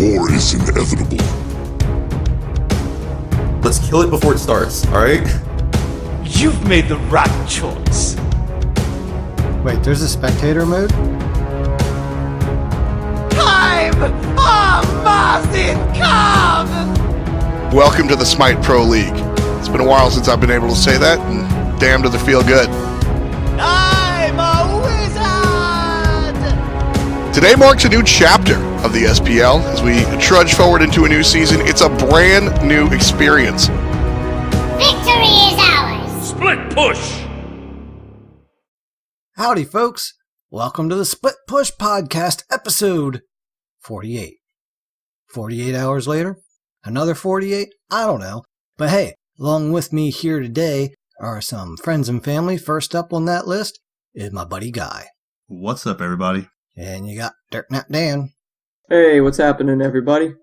War is inevitable. Let's kill it before it starts, alright? You've made the right choice. Wait, there's a spectator mode? Time! Marcin, come! Welcome to the Smite Pro League. It's been a while since I've been able to say that, and damn does it feel good. I'm a wizard! Today marks a new chapter of the SPL. As we trudge forward into a new season, it's a brand new experience. Victory is ours! Split push! Howdy, folks. Welcome to the Split Push Podcast, episode 48. 48 hours later? Another 48? I don't know. But hey, along with me here today are some friends and family. First up on that list is my buddy Guy. What's up, everybody? And you got Dirt Nap Dan. Hey, what's happening, everybody?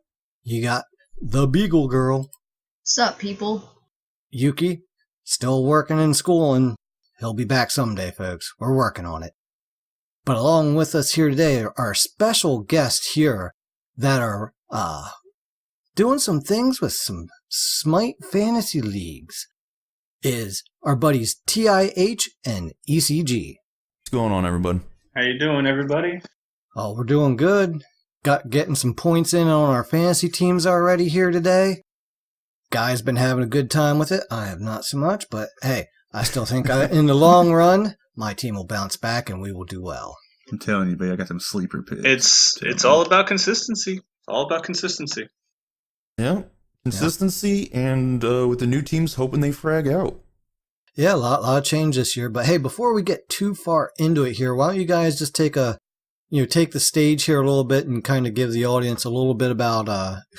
You got the Beagle Girl. Sup, people? Yuki, still working in school, and he'll be back someday, folks. We're working on it. But along with us here today are special guests here that are doing some things with some Smite Fantasy Leagues. Is our buddies TIH and ECG. What's going on, everybody? How you doing, everybody? Oh, we're doing good. Getting some points in on our fantasy teams already here today. Guy's been having a good time with it. I have not so much, but hey, I still think in the long run, my team will bounce back and we will do well. I'm telling you, babe, I got some sleeper picks. It's all about consistency. It's all about consistency. Yeah, consistency and with the new teams hoping they frag out. Yeah, a lot of change this year. But hey, before we get too far into it here, why don't you guys just take the stage here a little bit and kind of give the audience a little bit about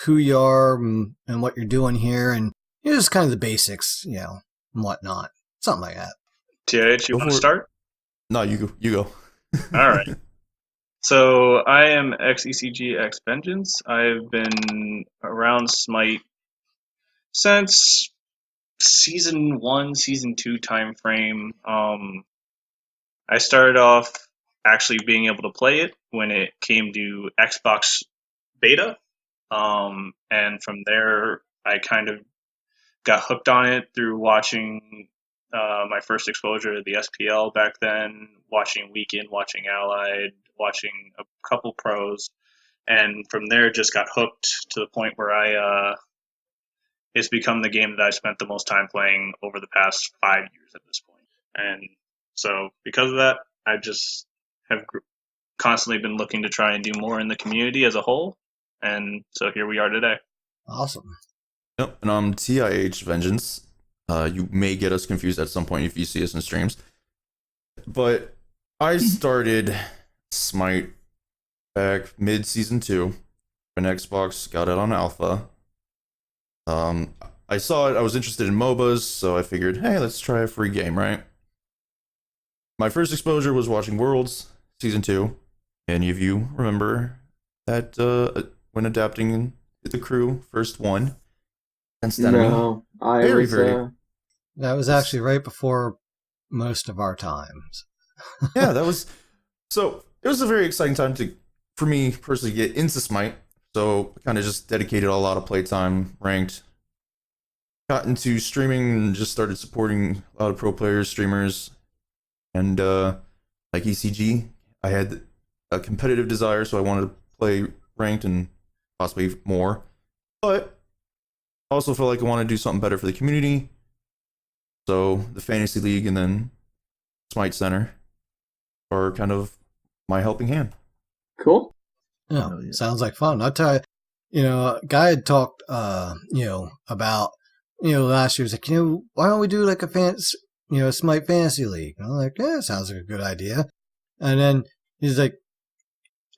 who you are and what you're doing here, and just kind of the basics, and whatnot, something like that. TIH, you want to start? No, you go. All right. So I am ex-ECG, ex-Vengeance. I've been around Smite since Season 1, Season 2 time frame. I started off actually being able to play it when it came to Xbox beta. And from there, I kind of got hooked on it through watching my first exposure to the SPL back then, watching Weekend, watching Allied, watching a couple pros. And from there, just got hooked to the point where it's become the game that I've spent the most time playing over the past 5 years at this point. And so because of that, I just have constantly been looking to try and do more in the community as a whole. And so here we are today. Awesome. Yep, and I'm TIH Vengeance. You may get us confused at some point if you see us in streams. But I started Smite back mid-season 2 when Xbox got it on alpha. I saw it, I was interested in MOBAs, so I figured, hey, let's try a free game, right? My first exposure was watching Worlds, Season 2. Any of you remember that when adapting the crew, first one against enemy? No, That was actually right before most of our times. Yeah, it was a very exciting time for me personally get into Smite. So I kind of just dedicated a lot of playtime, ranked, got into streaming and just started supporting a lot of pro players, streamers, and like ECG, I had a competitive desire, so I wanted to play ranked and possibly more. But I also felt like I wanted to do something better for the community. So the Fantasy League and then Smite Center are kind of my helping hand. Cool. Yeah, sounds like fun. I'll tell you, Guy had talked, about, last year, was like, why don't we do like a Smite Fantasy League? And I'm like, yeah, sounds like a good idea. And then he's like,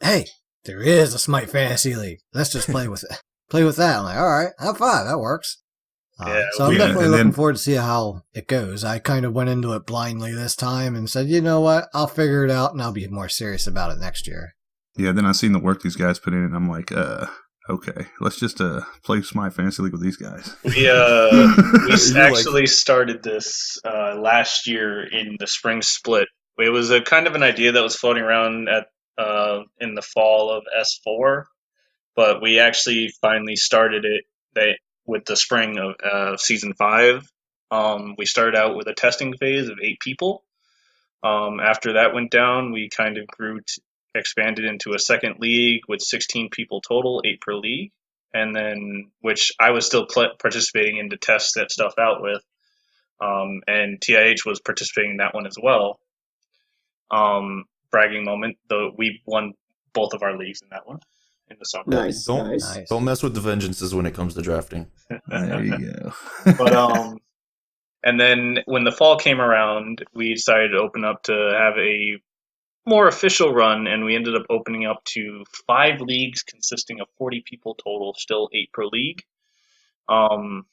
hey, there is a Smite Fantasy League. Let's just play with it. Play with that. I'm like, all right, have fun. That works. So I'm definitely looking forward to see how it goes. I kind of went into it blindly this time and said, you know what, I'll figure it out and I'll be more serious about it next year. Yeah, then I seen the work these guys put in, and I'm like, okay, let's just play Smite Fantasy League with these guys. We actually started this last year in the spring split. It was a kind of an idea that was floating around in the fall of S4, but we actually finally started it with the spring of season 5. We started out with a testing phase of 8 people. After that went down, we kind of expanded into a second league with 16 people total, 8 per league, and then which I was still participating in to test that stuff out with, and TIH was participating in that one as well. Bragging moment, though, we won both of our leagues in that one in the summer. Nice. Don't mess with the vengeances when it comes to drafting. There you go. But and then when the fall came around, we decided to open up to have a more official run, and we ended up opening up to 5 leagues consisting of 40 people total, still 8 per league. And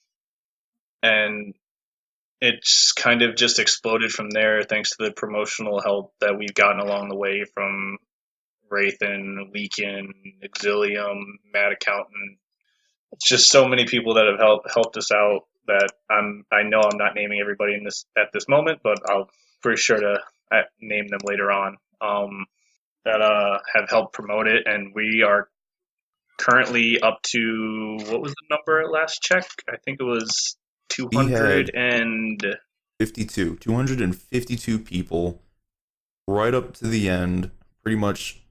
it's kind of just exploded from there thanks to the promotional help that we've gotten along the way from Wraithen, Weekend, Exilium, Mad Accountant. It's just so many people that have helped us out that I know I'm not naming everybody at this moment, but I'll be sure to name them later on. That have helped promote it, and we are currently up to, what was the number at last check? I think it was 252 people, right up to the end. Pretty much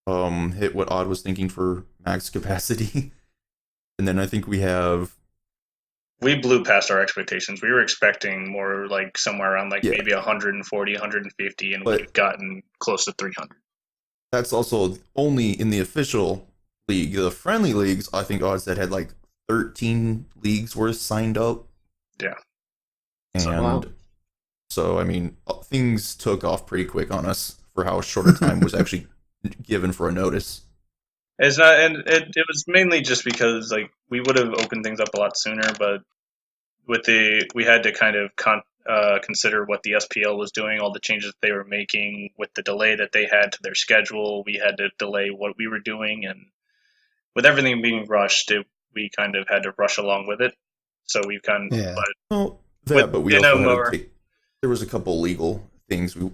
hit what Odd was thinking for max capacity. And then I think we blew past our expectations. We were expecting more like somewhere around maybe 140, 150, and we've gotten close to 300. That's also only in the official league. The friendly leagues, I think Odd said, had 13 leagues worth signed up. Yeah. And so, I mean, things took off pretty quick on us for how short a time was actually given for a notice. It's not, and it was mainly just because we would have opened things up a lot sooner, but we had to kind of consider what the SPL was doing, all the changes that they were making with the delay that they had to their schedule. We had to delay what we were doing, and with everything being rushed, we kind of had to rush along with it. So we've kind of, but we also had there was a couple legal things we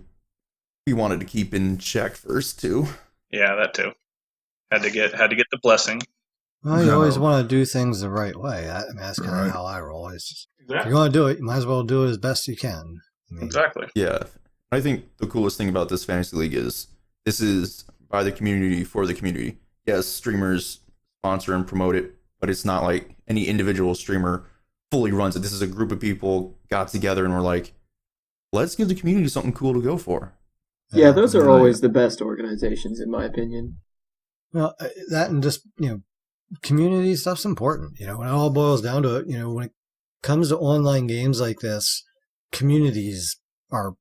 wanted to keep in check first too. Yeah, that too. Had to get the blessing. Well, you always want to do things the right way. I mean, that's kind of how I roll. It's just, if you're going to do it, you might as well do it as best you can. Exactly. Yeah. I think the coolest thing about this fantasy league is this is by the community for the community. Yes, streamers sponsor and promote it, but it's not like any individual streamer fully runs it. This is a group of people got together and were like, let's give the community something cool to go for. Yeah, those are always the best organizations, in my opinion. Well, that and just, community stuff's important. When it all boils down to it, when it comes to online games like this, communities are,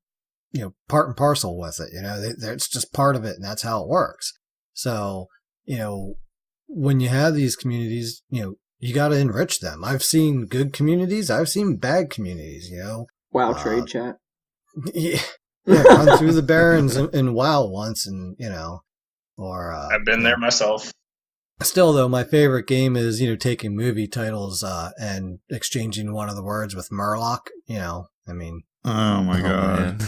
part and parcel with it. It's just part of it, and that's how it works. So, when you have these communities, you got to enrich them. I've seen good communities. I've seen bad communities, WoW trade chat. Yeah, run through the barons in WoW once, and, or... I've been there myself. Still, though, my favorite game is, taking movie titles and exchanging one of the words with Murloc. Oh my god. Man.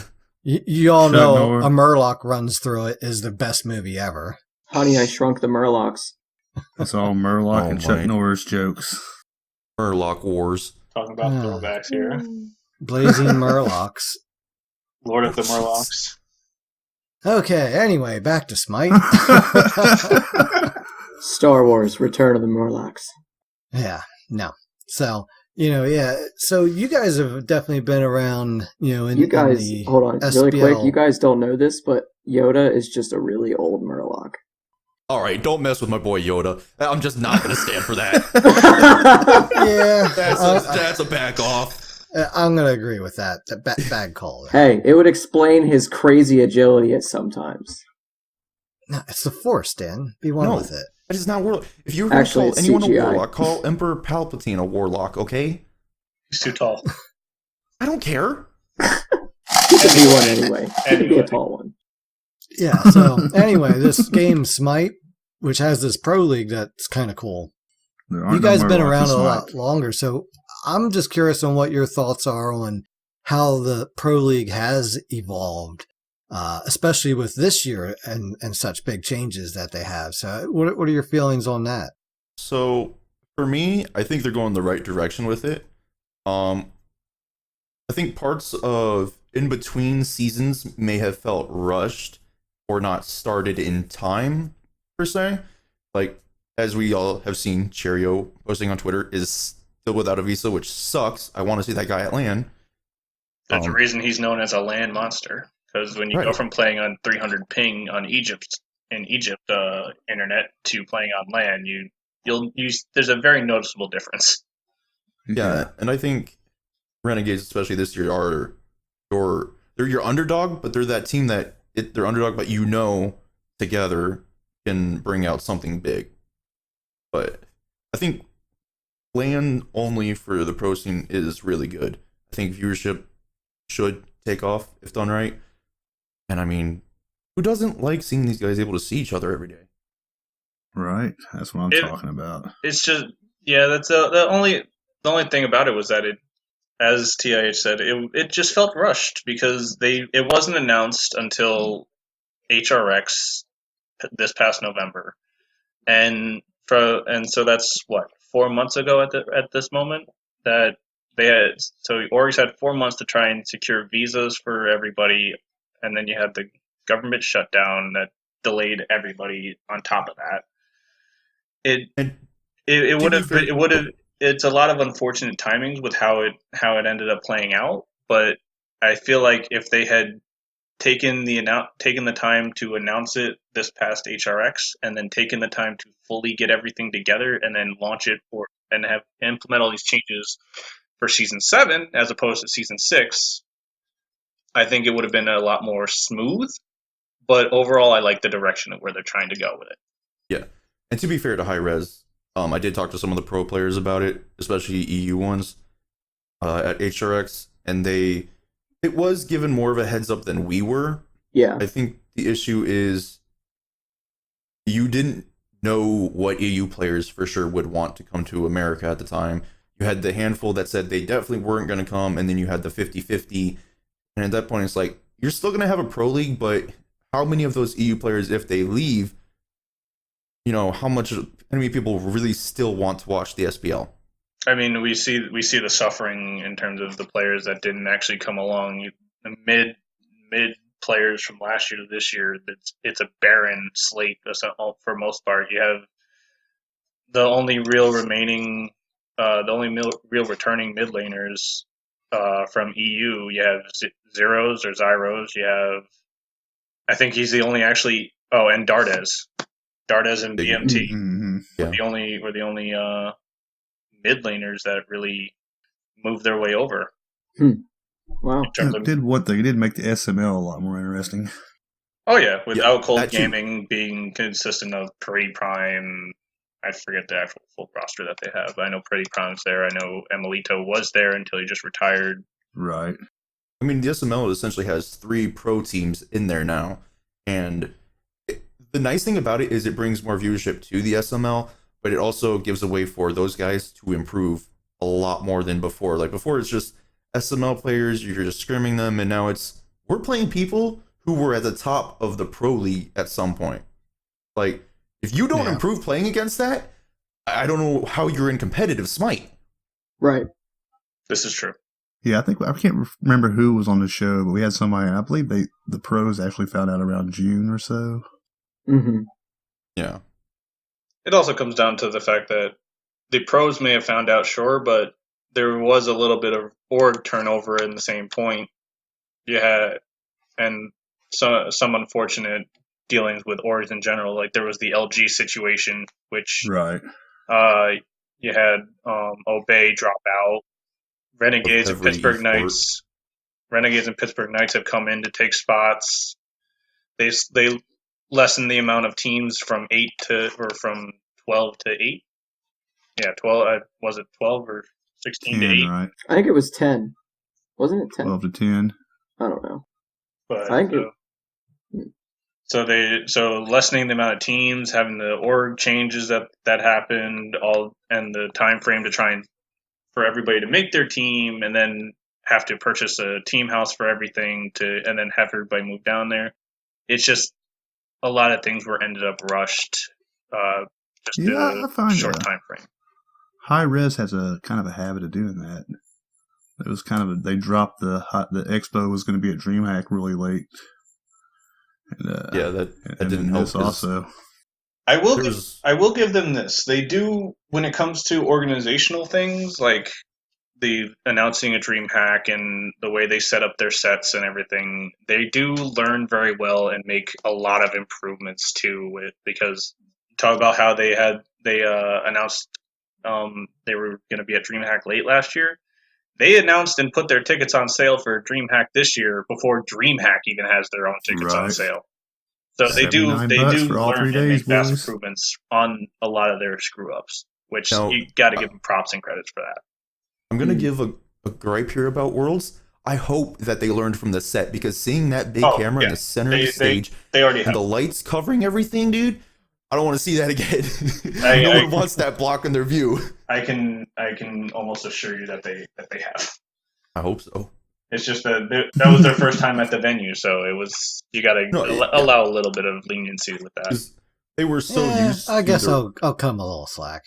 You all know a Murloc runs through it is the best movie ever. Honey, I Shrunk the Murlocs. It's all Murloc and Chuck Norris jokes. Murloc Wars. Talking about throwbacks here. Blazing Murlocs. Lord of the Murlocs. Okay, anyway, back to Smite. Star Wars, Return of the Murlocs. Yeah, no. So, so you guys have definitely been around, you guys, hold on, SPL. really quick, you guys don't know this, but Yoda is just a really old Murloc. All right, don't mess with my boy Yoda. I'm just not going to stand for that. Yeah. That's a back off. I'm going to agree with that. Bad call. Hey, it would explain his crazy agility at sometimes. No, it's the Force, Dan. Be one with it. That is not warlock. If you're going to call anyone CGI. A warlock, call Emperor Palpatine a warlock, okay? He's too tall. I don't care. He could be one anyway. He could be a tall one. Yeah, so anyway, this game Smite, which has this pro league that's kind of cool. You guys have been around a lot longer, so I'm just curious on what your thoughts are on how the pro league has evolved especially with this year and such big changes that they have. So what are your feelings on that? So for me, I think they're going the right direction with it. I think parts of in between seasons may have felt rushed or not started in time per se. Like as we all have seen, Cheerio posting on Twitter is still without a visa, which sucks. I want to see that guy at LAN. There's a reason he's known as a land monster. Because when you go from playing on 300 ping on Egypt internet to playing on LAN, there's a very noticeable difference. Yeah, and I think Renegades, especially this year, they're your underdog, but they're that team that they're underdog, but together can bring out something big. But I think LAN only for the pro scene is really good. I think viewership should take off if done right. And I mean, who doesn't like seeing these guys able to see each other every day? Right, that's what I'm talking about. It's just that's the only thing about it was that it, as TIH said, it just felt rushed because it wasn't announced until HRX this past November, and so that's what 4 months ago at this moment that they had. So orgs had 4 months to try and secure visas for everybody, and then you had the government shutdown that delayed everybody. On top of that, it's a lot of unfortunate timings with how it ended up playing out. But I feel like if they had taken the time to announce it this past HRX, and then taken the time to fully get everything together, and then launch it and have implement all these changes for season 7 as opposed to season 6, I think it would have been a lot more smooth. But overall, I like the direction of where they're trying to go with it. Yeah, and to be fair to High Res, I did talk to some of the pro players about it, especially EU ones at HRX, and it was given more of a heads up than we were. Yeah. I think the issue is you didn't know what EU players for sure would want to come to America at the time. You had the handful that said they definitely weren't going to come, and then you had the 50-50. And at that point, it's like, you're still going to have a pro league, but how many of those EU players, if they leave, how many people really still want to watch the SPL? I mean, we see the suffering in terms of the players that didn't actually come along. The mid players from last year to this year, it's a barren slate for most part. You have the only real returning mid laners from EU. You have Zeros or Zyros. You have, I think he's the only actually. Oh, and Dardes and BMT. Mm-hmm. Yeah. Were the only mid laners that really moved their way over. Wow. They did make the SML a lot more interesting. Oh yeah, without Cold Gaming being consistent of Pretty Prime. I forget the actual full roster that they have. I know Pretty Prime's there. I know Emilito was there until he just retired. Right. I mean, the SML essentially has 3 pro teams in there now, and the nice thing about it is it brings more viewership to the SML, but it also gives a way for those guys to improve a lot more than before. Like before, it's just SML players, you're just scrimming them, and now we're playing people who were at the top of the pro league at some point. Like, if you don't improve playing against that, I don't know how you're in competitive Smite. Right. This is true. Yeah, I can't remember who was on the show, but we had somebody, I believe the pros actually found out around June or so. Mm-hmm. Yeah. It also comes down to the fact that the pros may have found out, sure, but there was a little bit of org turnover in the same point. You had, and some unfortunate dealings with orgs in general. Like there was the LG situation, which right. You had Obey drop out. Renegades and Pittsburgh Knights have come in to take spots. They lessened the amount of teams from 12 to 8. Yeah, 12. Was it 12 or 16 to 8? Right. I think it was 10. Wasn't it 10? 12 to 10. I don't know. But I think so lessening the amount of teams, having the org changes that happened, and the time frame to try and for everybody to make their team, and then have to purchase a team house for everything and then have everybody move down there. It's just a lot of things were ended up rushed, just Yeah, a I find short time frame. High Res has a kind of a habit of doing that. It was kind of they dropped the expo was going to be at DreamHack really late. And, that didn't help. Also, I will give them this. They do, when it comes to organizational things like the announcing a DreamHack and the way they set up their sets and everything, they do learn very well and make a lot of improvements to it. Because talk about how they announced they were going to be at DreamHack late last year. They announced and put their tickets on sale for DreamHack this year before DreamHack even has their own tickets on sale. So they do for all 3 learn and days, make fast boys. improvements on a lot of their screw ups, which Now, you got to give them props and credits for that. I'm gonna give a gripe here about Worlds. I hope that they learned from the set, because seeing that big camera in the center of the stage they already and have. the lights covering everything, dude, I don't want to see that again. No one wants that blocking their view. I can almost assure you that they have. I hope so. It's just that was their first time at the venue, so you got to allow a little bit of leniency with that. They were so used. I guess I'll cut 'em a little slack.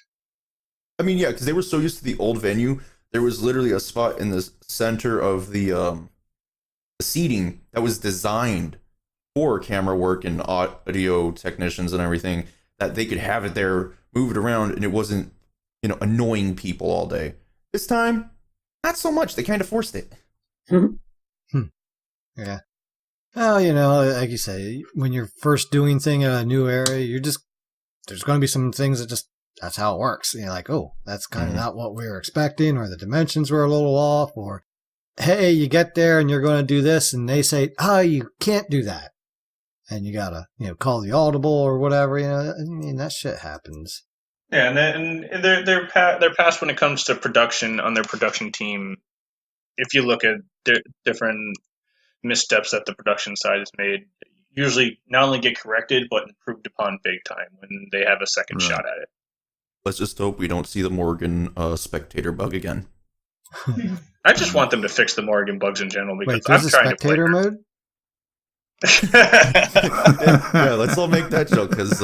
I mean, yeah, because they were so used to the old venue. There was literally a spot in the center of the seating that was designed for camera work and audio technicians and everything, that they could have it there, move it around, and it wasn't, annoying people all day. This time, not so much. They kind of forced it. Yeah. Well, like you say, when you're first doing thing in a new area, there's going to be some things that's how it works. Like, oh, that's kind of not what we were expecting, or the dimensions were a little off, or, hey, you get there and you're going to do this, and they say, you can't do that. And you got to, call the audible or whatever, I mean, that shit happens. Yeah, and they're past when it comes to production on their production team. If you look at different missteps that the production side has made, usually not only get corrected but improved upon big time when they have a second shot at it. Let's just hope we don't see the Morgan spectator bug again. I just want them to fix the Morgan bugs in general, because Wait, there's I'm a trying spectator to play mode? Yeah, let's all make that joke, because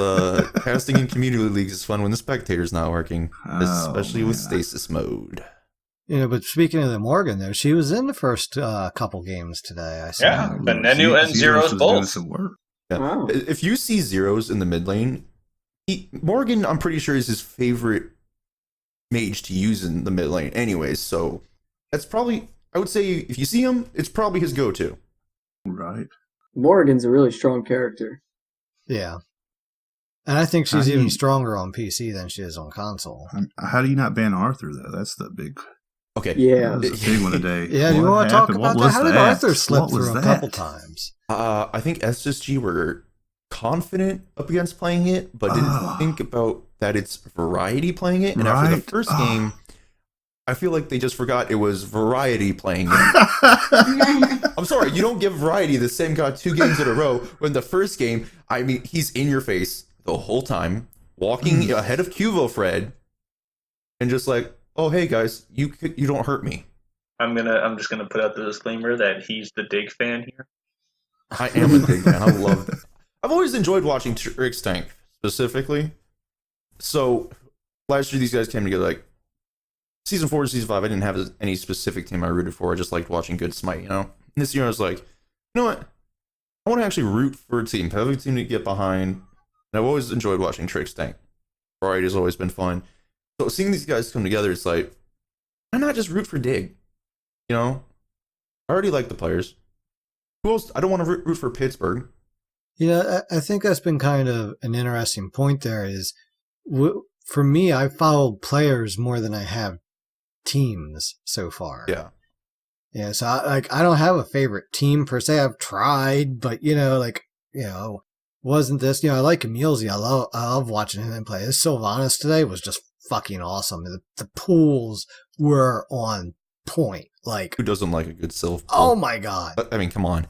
casting in community leagues is fun when the spectator's not working, especially with stasis mode. But speaking of the Morgan, though, she was in the first couple games today. I saw. Yeah, Benenu and Zeros both. Yeah. Wow. If you see Zeros in the mid lane, Morgan, I'm pretty sure, is his favorite mage to use in the mid lane anyways, so that's probably, I would say, if you see him, it's probably his go-to. Right. Morgan's a really strong character. Yeah. And I think she's even stronger on PC than she is on console. How do you not ban Arthur, though? That's the big... Okay. Yeah. That's the big one today. Yeah, you want to talk about that? How did Arthur slip through a couple times? I think SSG were confident up against playing it, but didn't think about that it's variety playing it. And after the first game, I feel like they just forgot it was variety playing it. I'm sorry, you don't give variety the same guy 2 games in a row when the first game, I mean, he's in your face the whole time, walking ahead of Cuvo Fred, and just like, oh, hey guys, you don't hurt me. I'm just gonna put out the disclaimer that he's the Dig fan here. I am a Dig fan. I love that. I've always enjoyed watching Trix Tank specifically. So last year these guys came together, like season 4 to season 5. I didn't have any specific team I rooted for. I just liked watching good Smite. And this year I was like, you know what? I want to actually root for a team, have a team to get behind. And I've always enjoyed watching Trix Tank. Variety has always been fun. So seeing these guys come together, it's like, why not just root for Dig? I already like the players. Who else? I don't want to root for Pittsburgh. I think that's been kind of an interesting point there is, for me, I followed players more than I have teams so far. Yeah. Yeah, so I don't have a favorite team per se. I've tried, but wasn't this, I like Emilzy. I love watching him play. His Sylvanas today was just fucking awesome. The pools were on point. Like, who doesn't like a good Sylph? Oh my god. I mean, come on.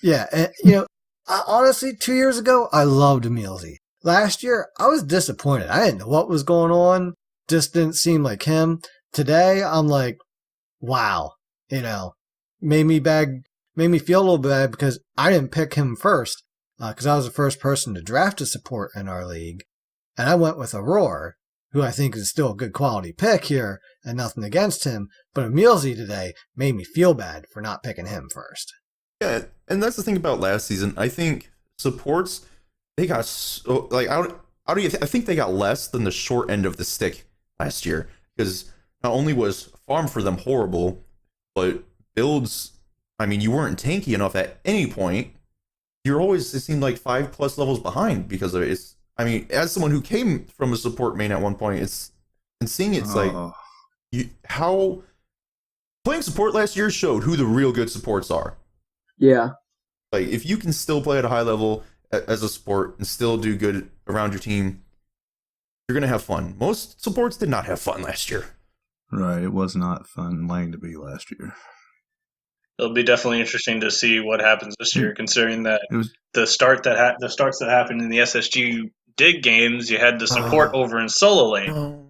Yeah, and, honestly, 2 years ago, I loved Emilzy. Last year, I was disappointed. I didn't know what was going on. Just didn't seem like him. Today, I'm like, wow, made me feel a little bad because I didn't pick him first, because I was the first person to draft a support in our league, and I went with Aurora, who I think is still a good quality pick here, and nothing against him, but Emilzy today made me feel bad for not picking him first. Yeah, and that's the thing about last season. I think supports, they got so, like, I think they got less than the short end of the stick last year, because not only was farm for them horrible, but builds, I mean, you weren't tanky enough at any point. You're always, it seemed like 5+ levels behind because of it. It's, I mean, as someone who came from a support main at one point, it's, and seeing it's like, how playing support last year showed who the real good supports are. Yeah. Like, if you can still play at a high level as a support and still do good around your team, you're going to have fun. Most supports did not have fun last year. Right, it was not fun lane to be last year. It'll be definitely interesting to see what happens this year, considering that the starts that happened in the SSG dig games, you had the support over in solo lane.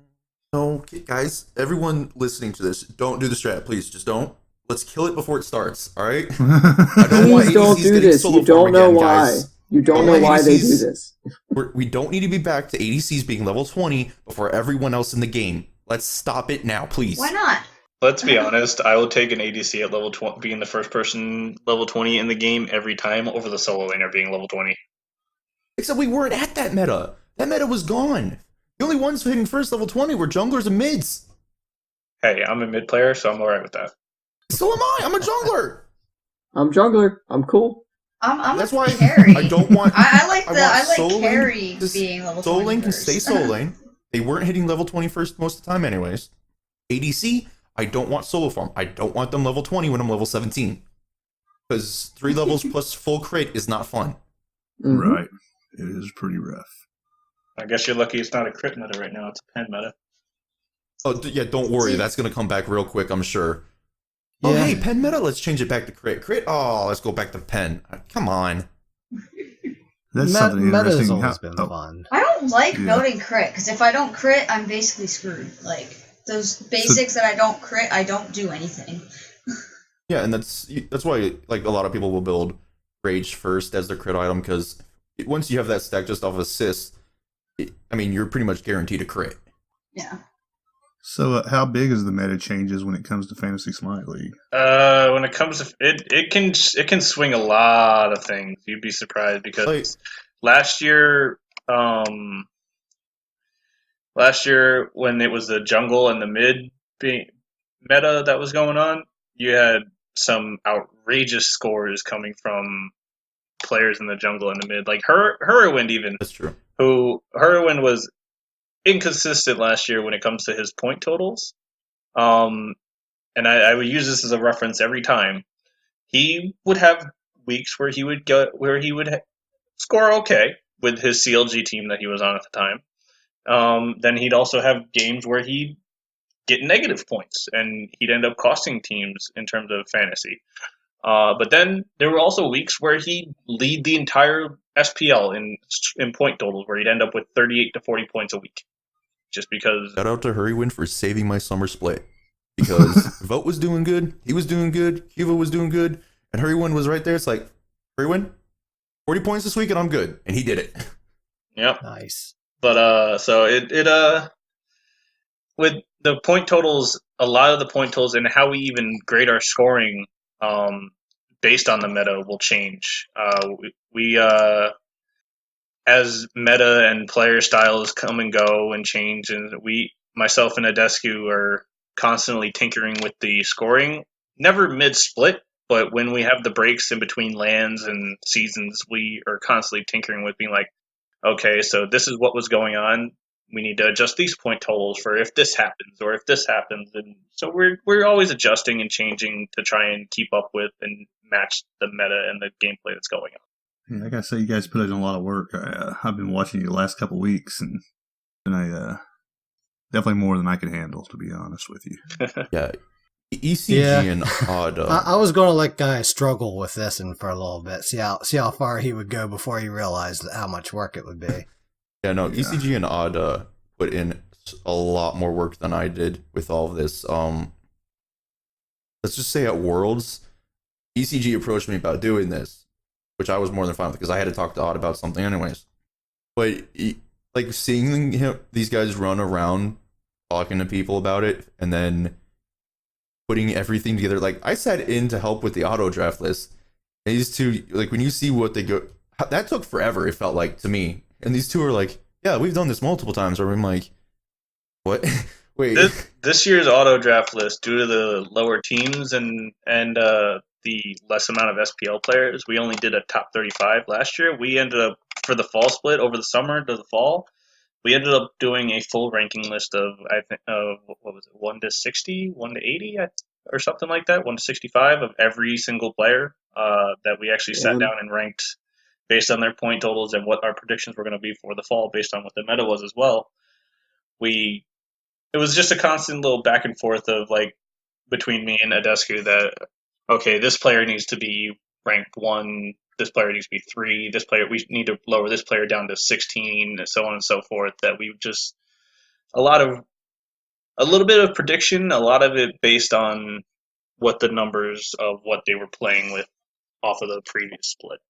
No, guys, everyone listening to this, don't do the strat, please. Just don't. Let's kill it before it starts, all right? I don't want Please don't ADCs do getting this. solo You don't farm know again, why. guys. You don't know why they do this. We don't need to be back to ADCs being level 20 before everyone else in the game. Let's stop it now, please. Why not? Let's be honest, I will take an ADC at level 20, being the first person level 20 in the game every time over the solo laner being level 20. Except we weren't at that meta. That meta was gone. The only ones hitting first level 20 were junglers and mids. Hey, I'm a mid player, so I'm alright with that. So am I. I'm a jungler. I'm jungler. I'm cool. I'm That's a why carry. I don't want. I like solo carry lane, being level 20 solo lane can first. stay solo lane. They weren't hitting level 20 first most of the time, anyways. ADC, I don't want solo farm. I don't want them level 20 when I'm level 17. Because 3 levels plus full crit is not fun. Mm-hmm. Right. It is pretty rough. I guess you're lucky it's not a crit meta right now, it's a pen meta. Oh, yeah, don't worry. That's going to come back real quick, I'm sure. Yeah. Oh, hey, pen meta? Let's change it back to crit. Crit? Oh, let's go back to pen. Come on. That's something Meta's interesting. always been fun. I don't like building crit, because if I don't crit, I'm basically screwed. Like, those basics that I don't crit, I don't do anything. Yeah, and that's why, like, a lot of people will build Rage first as their crit item, because once you have that stack just off assists, I mean, you're pretty much guaranteed a crit. Yeah. So, how big is the meta changes when it comes to Fantasy Smite League? When it comes to it can swing a lot of things. You'd be surprised because last year when it was the jungle and the mid meta that was going on, you had some outrageous scores coming from players in the jungle and the mid, like Hurwind even. That's true. Hurwind was inconsistent last year when it comes to his point totals. And I would use this as a reference every time. He would have weeks where he would score okay with his CLG team that he was on at the time. Then he'd also have games where he'd get negative points and he'd end up costing teams in terms of fantasy. But then there were also weeks where he'd lead the entire SPL in point totals, where he'd end up with 38 to 40 points a week. Just because. Shout out to Hurrywin for saving my summer split. Because Vote was doing good, he was doing good, Cuba was doing good, and Hurrywin was right there. It's like, Hurrywin, 40 points this week and I'm good. And he did it. Yep. Nice. But so it with the point totals, a lot of the point totals and how we even grade our scoring based on the meta will change. We as meta and player styles come and go and change, and myself and Adescu are constantly tinkering with the scoring. Never mid-split, but when we have the breaks in between lands and seasons, we are constantly tinkering with being like, okay, so this is what was going on. We need to adjust these point totals for if this happens or if this happens. And so we're always adjusting and changing to try and keep up with and match the meta and the gameplay that's going on. Yeah, I gotta say, you guys put in a lot of work. I've been watching you the last couple weeks, and I definitely more than I can handle, to be honest with you. Yeah. ECG and Odd. I was going to let Guy struggle with this and for a little bit, see how far he would go before he realized how much work it would be. Yeah, no, ECG and Odd put in a lot more work than I did with all of this. let's just say at Worlds, ECG approached me about doing this, which I was more than fine with because I had to talk to Odd about something anyways. But like seeing these guys run around talking to people about it and then putting everything together, like I sat in to help with the auto draft list. And these two, like when you see what they go, that took forever. It felt like to me, and these two are like, yeah, we've done this multiple times. Where I'm like, what? Wait, this year's auto draft list, due to the lower teams and the less amount of SPL players, we only did a top 35 last year. We ended up, for the fall split over the summer to the fall, we ended up doing a full ranking list of, I think, what was it, 1 to 60, 1 to 80, or something like that, 1 to 65 of every single player that we actually sat down and ranked based on their point totals and what our predictions were going to be for the fall based on what the meta was as well. It was just a constant little back and forth of like between me and Adescu that, okay, this player needs to be ranked 1, this player needs to be 3, this player, we need to lower this player down to 16, and so on and so forth. That we just a little bit of prediction, a lot of it based on what the numbers of what they were playing with off of the previous split.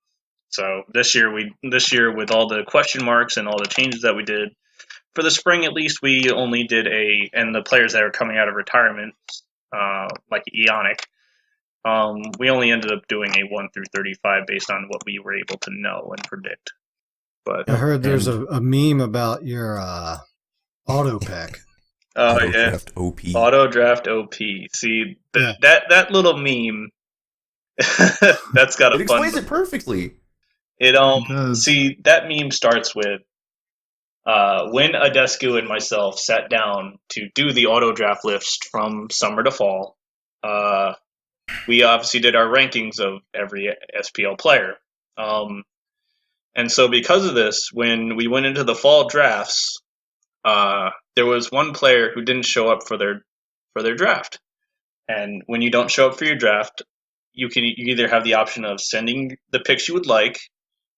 So this year with all the question marks and all the changes that we did, for the spring at least, we only did and the players that are coming out of retirement, like Eonic, we only ended up doing a 1 through 35 based on what we were able to know and predict. But I heard there's a meme about your auto pick. Oh yeah, draft OP. Auto draft OP. See that little meme. That's got a it explains it perfectly. See, that meme starts with when Adescu and myself sat down to do the auto draft list from summer to fall. We obviously did our rankings of every SPL player. And so because of this, when we went into the fall drafts, there was one player who didn't show up for their draft. And when you don't show up for your draft, you either have the option of sending the picks you would like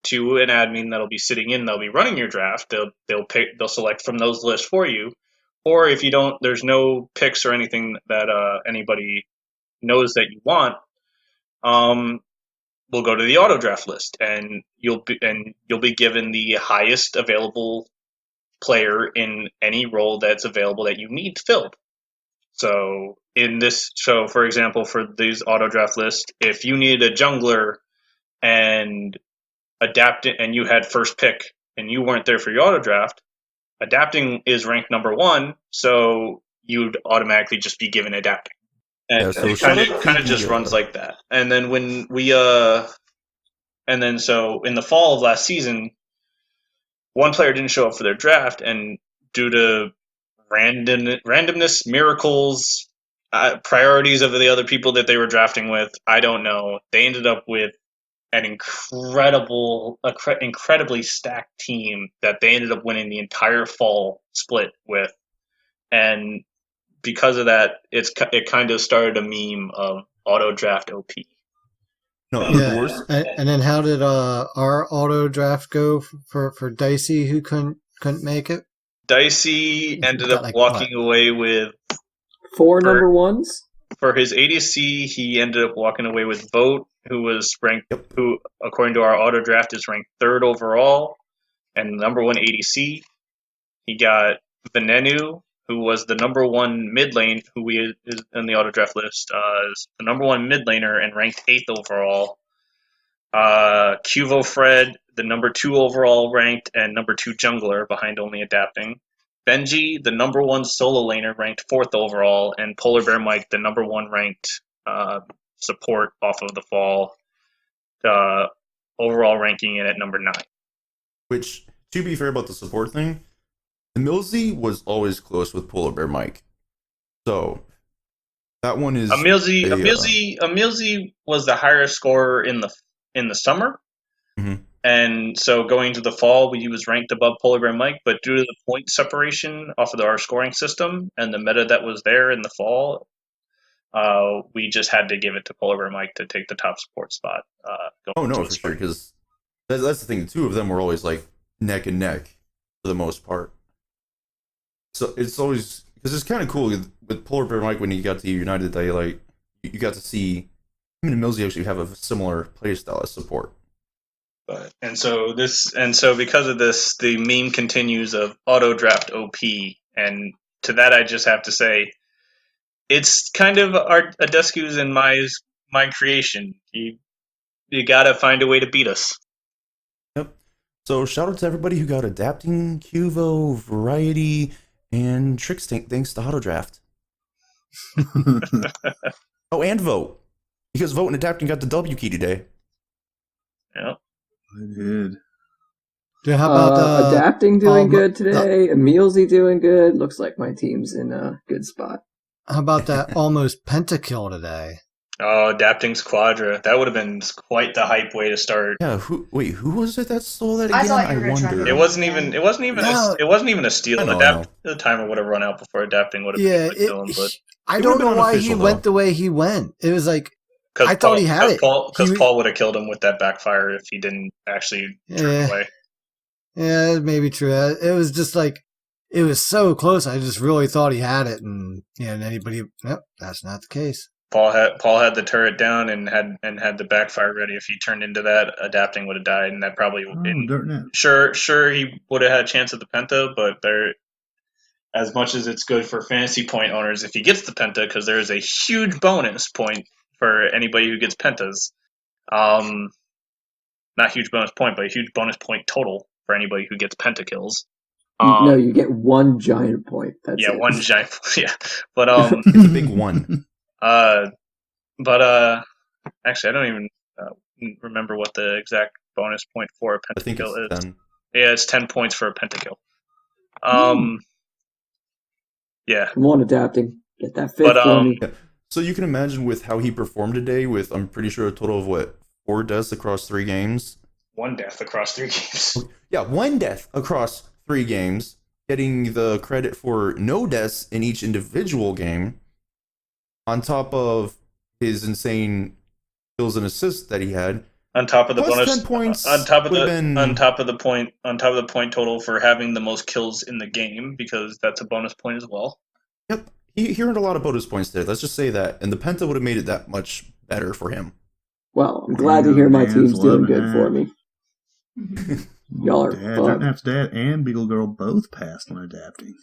to an admin that'll be sitting in, they'll be running your draft. They'll select from those lists for you. Or if you don't, there's no picks or anything that anybody knows that you want. We'll go to the auto draft list, and you'll be given the highest available player in any role that's available that you need filled. So for example, for these auto draft lists, if you needed a jungler and adapting, and you had first pick and you weren't there for your auto draft, adapting is ranked number 1, so you'd automatically just be given adapting. And so it kind of just runs like that. And then when so in the fall of last season, one player didn't show up for their draft, and due to randomness, miracles, priorities of the other people that they were drafting with, I don't know, they ended up with an incredibly stacked team that they ended up winning the entire fall split with. And because of that, it kind of started a meme of auto draft OP. No, Yeah. And then how did our auto draft go for Dicey, who couldn't make it? Dicey ended up walking away with 4 number ones. For his ADC, he ended up walking away with Vote, who was ranked, who according to our auto draft is ranked 3rd overall and number 1 ADC. He got Venenu, who was the number 1 mid lane, who is in the auto draft list, is the number 1 mid laner and ranked 8th overall. Cuvo Fred, the number 2 overall ranked and number 2 jungler behind only adapting. Benji, the number 1 solo laner, ranked 4th overall, and Polar Bear Mike, the number 1 ranked support off of the fall, overall ranking it at number 9. Which, to be fair about the support thing, Emilzy was always close with Polar Bear Mike. So, that one is... Emilzy was the higher scorer in the summer. Mm-hmm. And so going to the fall, he was ranked above Polar Bear Mike, but due to the point separation off of our scoring system and the meta that was there in the fall, we just had to give it to Polar Bear Mike to take the top support spot. For sure, because that's the thing. The two of them were always like neck and neck for the most part. So it's always, because it's kind of cool with Polar Bear Mike when he got to United, that you got to see him and Millsy actually have a similar playstyle as support. And so because of this, the meme continues of auto draft OP, and to that I just have to say, it's kind of Adescu's and my creation. You gotta find a way to beat us. Yep. So shout out to everybody who got Adapting, Cuvo, Variety, and Tricks thanks to Autodraft. Oh, and Vote. Because Vote and Adapting got the W key today. Yeah. I did. Yeah, how about Adapting doing good today? Emilesy doing good. Looks like my team's in a good spot. How about that almost pentakill today? Oh, Adapting's Quadra. That would have been quite the hype way to start. Yeah, who was it that stole that again? I thought you were gonna try wonder. to- It wasn't even a steal. I know. The timer would have run out before Adapting would have Yeah, been able to kill him, but I It don't would've know been why he unofficial, went though. the way he went. It was like Cause I thought he had it. Because He- Paul would have killed him with that backfire if he didn't actually turn away. Yeah, it may be true. It was just like it was so close. I just really thought he had it, and and anybody. Nope, that's not the case. Paul had the turret down and had the backfire ready. If he turned into that, Adapting would have died, and that probably sure he would have had a chance at the penta. But there, as much as it's good for fantasy point owners if he gets the penta, because there is a huge bonus point for anybody who gets pentas. Not huge bonus point, but a huge bonus point total for anybody who gets pentakills. No, you get one giant point. That's it. One giant. Yeah, but It's a big one. But actually, I don't even remember what the exact bonus point for a I think pentakill it's is. 10. Yeah, it's 10 points for a pentakill. Yeah. Come on, Adapting. Get that fifth But, for me. Yeah. So you can imagine with how he performed today with, I'm pretty sure, a total of 4 deaths across 3 games? 1 death across 3 games. Yeah, 1 death across 3 games, getting the credit for no deaths in each individual game, on top of his insane kills and assists that he had. On top of the Plus bonus 10 points on top of would've the point total for having the most kills in the game, because that's a bonus point as well. Yep. He earned a lot of bonus points there. Let's just say that. And the Penta would have made it that much better for him. Well, I'm glad to hear my Dan's team's doing loving good that. for me. Y'all are Dad, fun. Dirtnap's dad and Beagle Girl both passed on Adapting.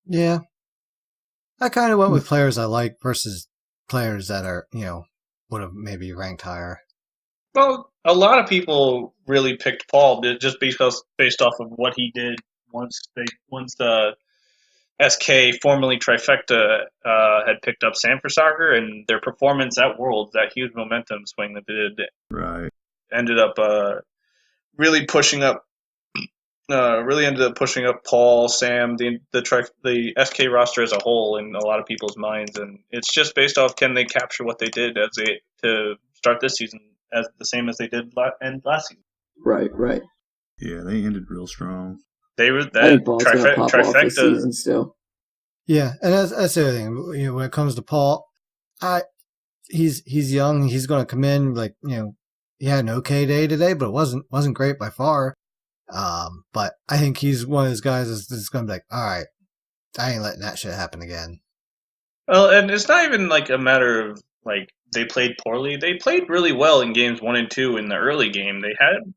Yeah, I kind of went with players I like versus players that are would have maybe ranked higher. Well, a lot of people really picked Paul just based off of what he did once the SK, formerly Trifecta, had picked up Sanford Soccer, and their performance at Worlds, that huge momentum swing that they did, Right. ended up really ended up pushing up Paul, Sam, the SK roster as a whole in a lot of people's minds, and it's just based off can they capture what they did to start this season as the same as they did last season. Right. Yeah, they ended real strong. They were I that think Paul's gonna pop off this trifecta. season still. Yeah, and that's the other thing. When it comes to Paul, he's young. He's going to come in like he had an okay day today, but it wasn't great by far. But I think he's one of those guys that's going to be like, all right, I ain't letting that shit happen again. Well, and it's not even like a matter of like they played poorly. They played really well in games 1 and 2 in the early game. They had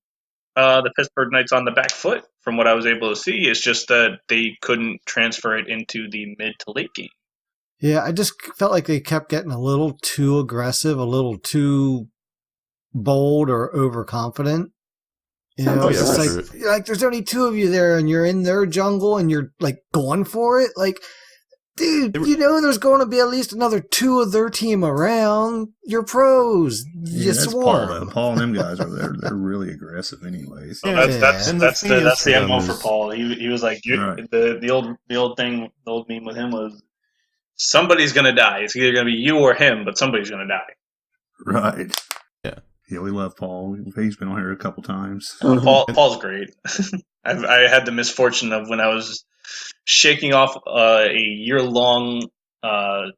the Pittsburgh Knights on the back foot from what I was able to see. It's just that they couldn't transfer it into the mid to late game. Yeah, I just felt like they kept getting a little too aggressive, a little too bold or overconfident. It's just like there's only 2 of you there, and you're in their jungle, and you're like going for it. Like, dude, there's going to be at least another 2 of their team around. You're pros. Yeah, You that's swarm. Paul, though. Paul and them guys are there. They're really aggressive, anyways. So that's the MO for Paul. He was like Right. the old meme with him was somebody's gonna die. It's either gonna be you or him, but somebody's gonna die. Right. Yeah. Yeah, we love Paul. He's been on here a couple times. Paul's great. I had the misfortune of when I was shaking off a year-long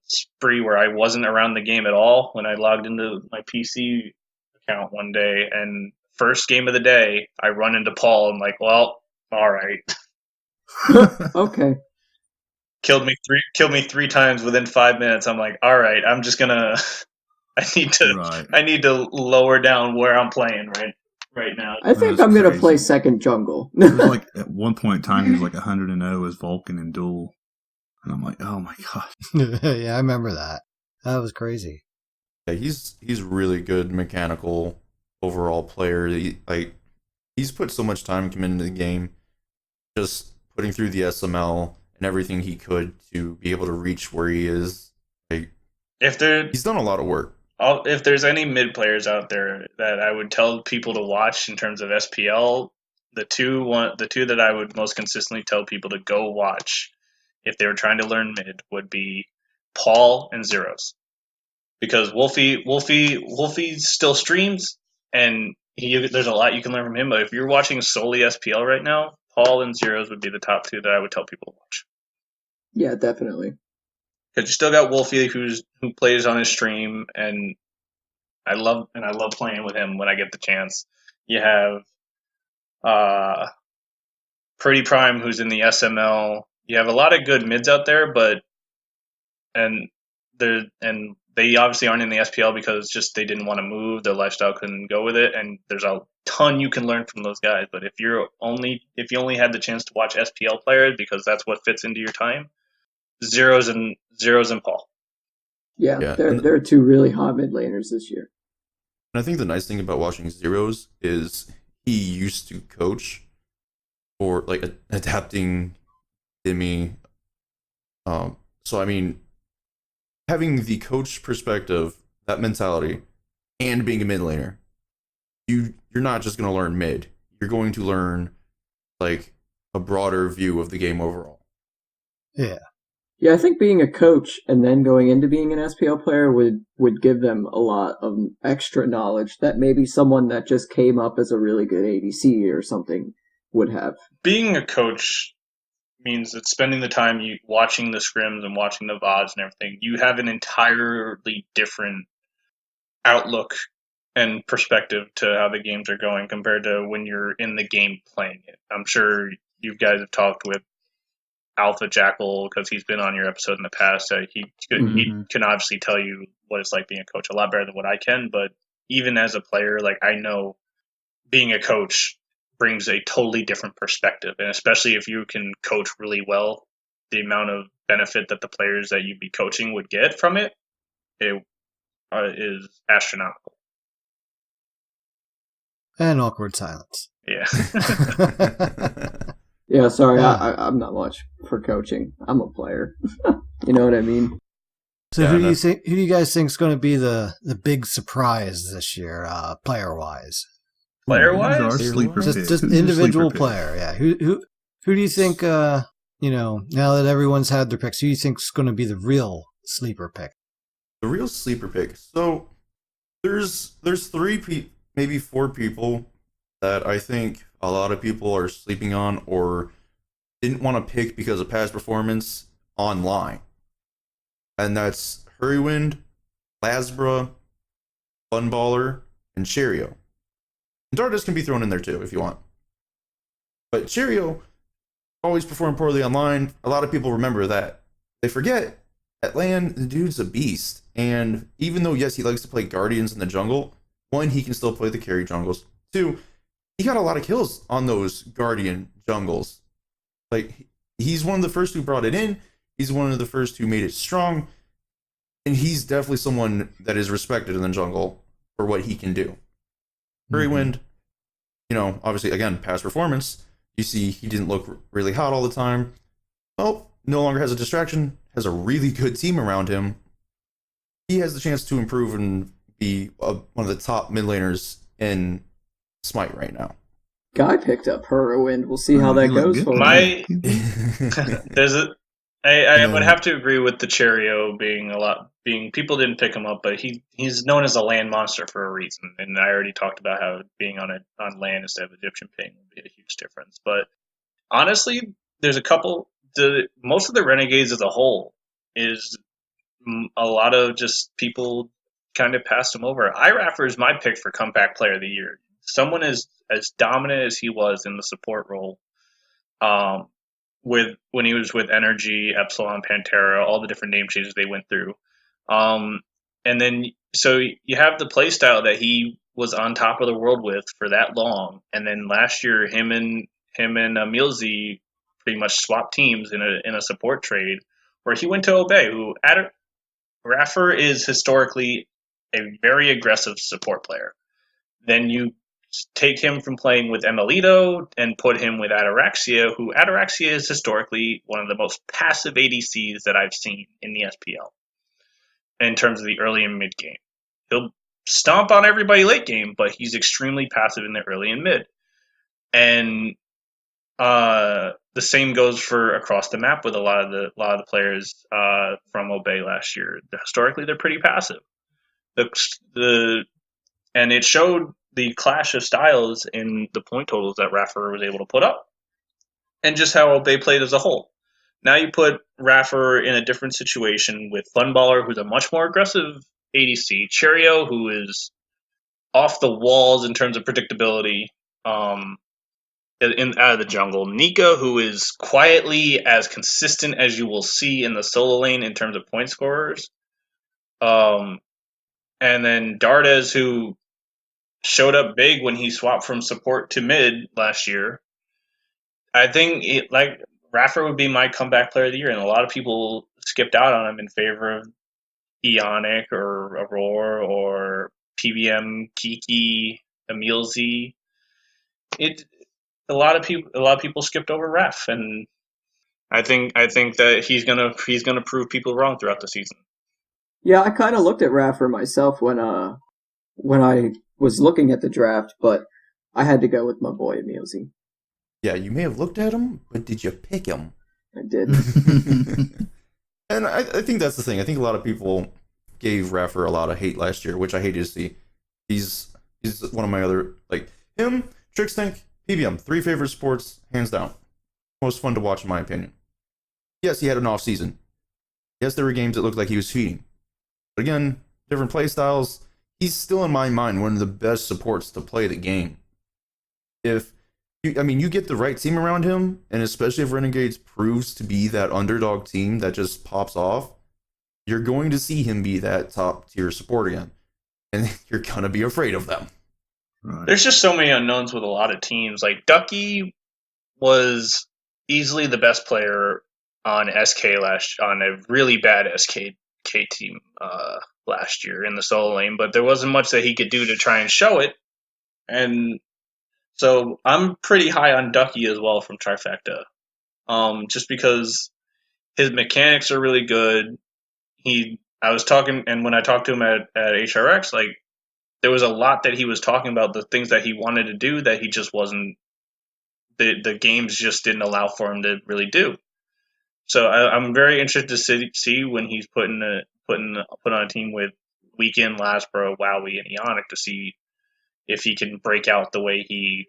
spree where I wasn't around the game at all. When I logged into my PC account one day, and first game of the day, I run into Paul. I'm like, well, all right. Okay. killed me 3 times within 5 minutes. I'm like, all right, I'm just gonna. Right. I need to lower down where I'm playing right now. I think That's I'm gonna crazy. play second jungle. It was like at one point in time he was like 100-0 as Vulcan in duel, and I'm like, oh my god. Yeah, I remember that. That was crazy. Yeah, he's really good mechanical overall player. He's put so much time coming into the game, just putting through the SML and everything he could to be able to reach where he is. Like, he's done a lot of work. If there's any mid players out there that I would tell people to watch in terms of SPL, the two that I would most consistently tell people to go watch if they were trying to learn mid would be Paul and Zeros, because Wolfie still streams and there's a lot you can learn from him. But if you're watching solely SPL right now, Paul and Zeros would be the top two that I would tell people to watch. Yeah, definitely. Because you still got Wolfie who plays on his stream, and I love playing with him when I get the chance. You have Pretty Prime who's in the SML. You have a lot of good mids out there, and they obviously aren't in the SPL because just they didn't want to move. Their lifestyle couldn't go with it, and there's a ton you can learn from those guys. But if you only had the chance to watch SPL players because that's what fits into your time, Zeros and Paul. Yeah. They're two really hot mid laners this year. And I think the nice thing about watching Zeros is he used to coach for like adapting Demi. So I mean, having the coach perspective, that mentality, and being a mid laner, you're not just going to learn mid. You're going to learn like a broader view of the game overall. Yeah. Yeah, I think being a coach and then going into being an SPL player would give them a lot of extra knowledge that maybe someone that just came up as a really good ADC or something would have. Being a coach means that spending the time watching the scrims and watching the VODs and everything, you have an entirely different outlook and perspective to how the games are going compared to when you're in the game playing it. I'm sure you guys have talked with Alpha Jackal because he's been on your episode in the past. He can obviously tell you what it's like being a coach a lot better than what I can. But even as a player, like I know being a coach brings a totally different perspective, and especially if you can coach really well, the amount of benefit that the players that you'd be coaching would get from it is astronomical. And awkward silence. Yeah. Yeah, sorry, I'm not much for coaching. I'm a player. You know what I mean? So who do you guys think is going to be the big surprise this year, player wise? Player wise, our sleeper just individual player. Yeah. Who do you think? Now that everyone's had their picks, who do you think is going to be the real sleeper pick? The real sleeper pick. So there's 3 maybe 4 people that I think a lot of people are sleeping on or didn't want to pick because of past performance online. And that's Hurrywind, Lasbra, Funballer, and Cheerio. And Dardus can be thrown in there too if you want. But Cheerio always performed poorly online. A lot of people remember that. They forget at LAN, the dude's a beast. And even though, yes, he likes to play Guardians in the jungle, 1, he can still play the carry jungles. 2, he got a lot of kills on those Guardian jungles. Like, he's one of the first who brought it in. He's one of the first who made it strong. And he's definitely someone that is respected in the jungle for what he can do. Hurrywind, obviously, again, past performance. You see he didn't look really hot all the time. Well, no longer has a distraction, has a really good team around him. He has the chance to improve and be one of the top mid laners in Smite right now. Guy picked up Hurrywind. We'll see how that goes for him. I would have to agree with the Cheerio being people didn't pick him up, but he's known as a land monster for a reason. And I already talked about how being on land instead of Egyptian ping would be a huge difference. But honestly, there's a couple. Most of the Renegades as a whole is a lot of just people kind of passed him over. iRapper is my pick for comeback player of the year. Someone as dominant as he was in the support role, when he was with Energy, Epsilon, Pantera, all the different name changes they went through. And then so you have the play style that he was on top of the world with for that long, and then last year him and Milzy pretty much swapped teams in a support trade where he went to Obey, who Raffer is historically a very aggressive support player. Then you take him from playing with Emelito and put him with Ataraxia, who Ataraxia is historically one of the most passive ADCs that I've seen in the SPL in terms of the early and mid game. He'll stomp on everybody late game, but he's extremely passive in the early and mid. And the same goes for across the map with a lot of the players from Obey last year. Historically, they're pretty passive. And it showed the clash of styles in the point totals that Raffer was able to put up, and just how Obey played as a whole. Now you put Raffer in a different situation with Funballer, who's a much more aggressive ADC, Cheerio, who is off the walls in terms of predictability out of the jungle, Nika, who is quietly as consistent as you will see in the solo lane in terms of point scorers, and then Dardes, who showed up big when he swapped from support to mid last year. I think Raffer would be my comeback player of the year, and a lot of people skipped out on him in favor of Eonic or Aurora or PBM, Kiki, Emil Z. A lot of people skipped over Raf, and I think that he's gonna prove people wrong throughout the season. Yeah, I kind of looked at Raffer myself when I was looking at the draft, but I had to go with my boy Emil Z. Yeah, you may have looked at him, but did you pick him? I did. And I think that's the thing. I think a lot of people gave Raffer a lot of hate last year, which I hated to see. He's one of my other, like, him, Trickstink, PBM, 3 favorite sports, hands down. Most fun to watch, in my opinion. Yes, he had an off season. Yes, there were games that looked like he was feeding. But again, different play styles. He's still, in my mind, one of the best supports to play the game. You get the right team around him, and especially if Renegades proves to be that underdog team that just pops off, you're going to see him be that top tier support again. And you're going to be afraid of them. Right. There's just so many unknowns with a lot of teams. Like, Ducky was easily the best player on on a really bad SK team last year in the solo lane, but there wasn't much that he could do to try and show it. And so I'm pretty high on Ducky as well from Trifecta, just because his mechanics are really good. I was talking, and when I talked to him at HRX, like, there was a lot that he was talking about, the things that he wanted to do that he just wasn't, the games just didn't allow for him to really do. So I'm very interested to see when he's put on a team with Weekend, Lasbro, Wowie, and Eonic to see if he can break out the way he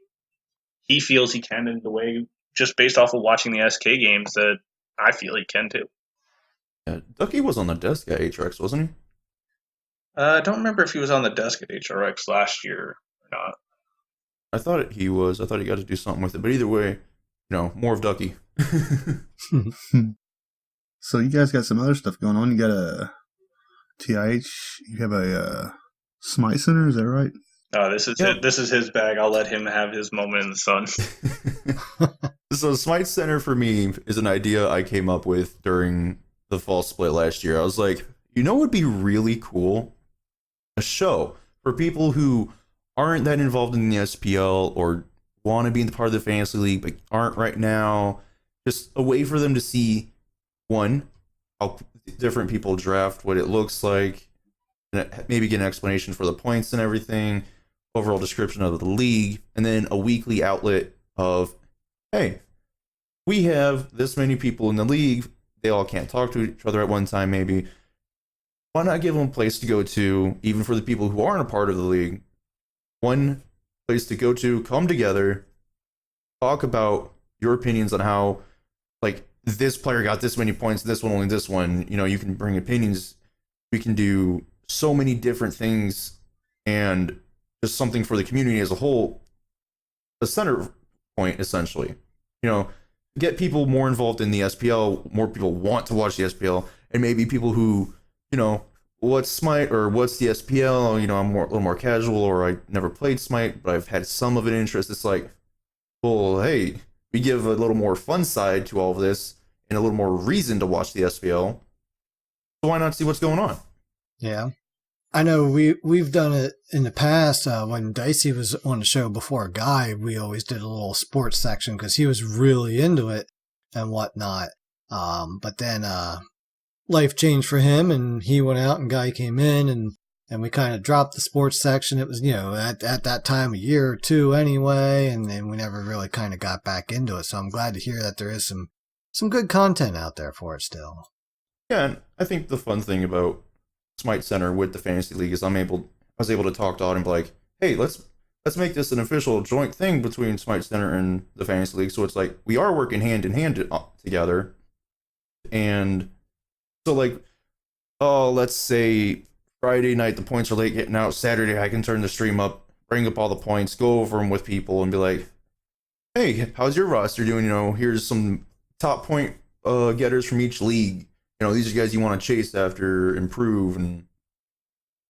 feels he can, and the way, just based off of watching the SK games, that I feel he can too. Yeah, Ducky was on the desk at HRX, wasn't he? I don't remember if he was on the desk at HRX last year or not. I thought he was. I thought he got to do something with it. But either way, more of Ducky. So you guys got some other stuff going on. You got a TIH. You have a Smite Center. Is that right? Oh, this is his bag. I'll let him have his moment in the sun. So Smite Center for me is an idea I came up with during the fall split last year. I was like, what would be really cool? A show for people who aren't that involved in the SPL or want to be in the part of the fantasy league but aren't right now. Just a way for them to see, one, how different people draft, what it looks like, and maybe get an explanation for the points and everything, overall description of the league, and then a weekly outlet of, hey, we have this many people in the league. They all can't talk to each other at one time, maybe. Why not give them a place to go to, even for the people who aren't a part of the league? One place to go to, come together, talk about your opinions on how, like, this player got this many points, this one only this one. You can bring opinions. We can do so many different things, and just something for the community as a whole. A center point, essentially. get people more involved in the SPL. More people want to watch the SPL, and maybe people who, what's Smite or what's the SPL? I'm a little more casual, or I never played Smite, but I've had some of an interest. It's like, well, hey, we give a little more fun side to all of this and a little more reason to watch the SPL. So why not see what's going on? Yeah. I know we've done it in the past. When Dicey was on the show before Guy, we always did a little sports section because he was really into it and whatnot. But then life changed for him, and he went out, and Guy came in, and we kind of dropped the sports section. It was, at that time a year or two anyway, and then we never really kind of got back into it. So I'm glad to hear that there is some good content out there for it still. Yeah, and I think the fun thing about Smite Center with the Fantasy League is I was able to talk to Aud and be like, hey, let's make this an official joint thing between Smite Center and the Fantasy League. So it's like we are working hand in hand together. And so let's say Friday night the points are late getting out. Saturday I can turn the stream up, bring up all the points, go over them with people, and be like, hey, how's your roster doing? Here's some top point getters from each league. These are guys you want to chase after, improve, and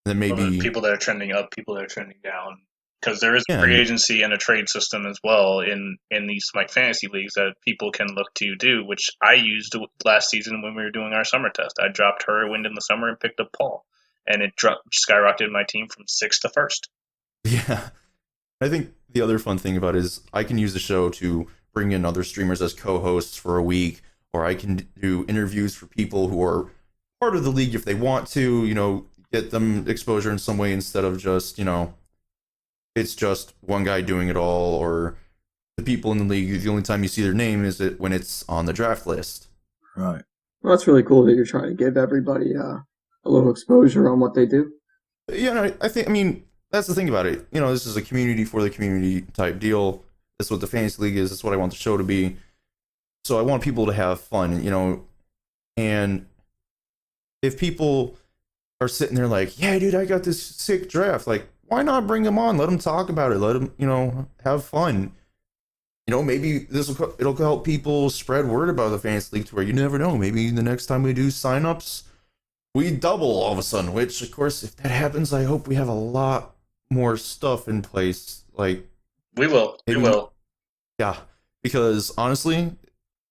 then maybe people that are trending up, people that are trending down. Because there is a free agency and a trade system as well in these Smite Fantasy Leagues that people can look to do, which I used last season when we were doing our summer test. I dropped Herwind in the summer and picked up Paul, and it skyrocketed my team from 6th to 1st. Yeah. I think the other fun thing about it is I can use the show to bring in other streamers as co-hosts for a week, or I can do interviews for people who are part of the league if they want to, get them exposure in some way instead of just, it's just one guy doing it all, or the people in the league, the only time you see their name is when it's on the draft list. Right. Well, that's really cool that you're trying to give everybody a little exposure on what they do. Yeah, I think, that's the thing about it. This is a community for the community type deal. That's what the Fantasy League is. That's what I want the show to be. So I want people to have fun, and if people are sitting there like, yeah, dude, I got this sick draft, like, why not bring them on? Let them talk about it. Let them, have fun. Maybe it'll help people spread word about the Fantasy League to where you never know. Maybe the next time we do signups, we double all of a sudden, which, of course, if that happens, I hope we have a lot more stuff in place. Like, we will. Yeah, because honestly,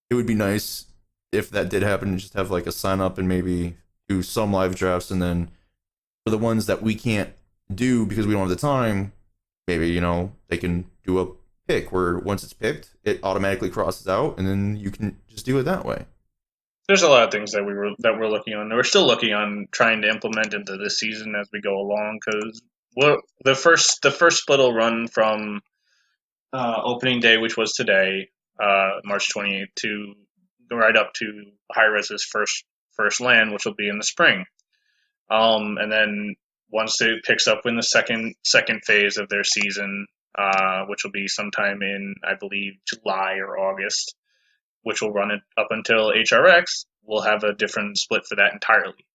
it would be nice if that did happen to just have like a sign up and maybe do some live drafts, and then for the ones that we can't do because we don't have the time, maybe they can do a pick where once it's picked it automatically crosses out, and then you can just do it that way. There's a lot of things that we're looking on. We're still looking on trying to implement into this season as we go along, because the first split will run from opening day, which was today, March 28th, to right up to Hi-Res's first land, which will be in the spring. And then once it picks up in the second phase of their season, which will be sometime in, I believe, July or August, which will run it up until HRX, we'll have a different split for that entirely.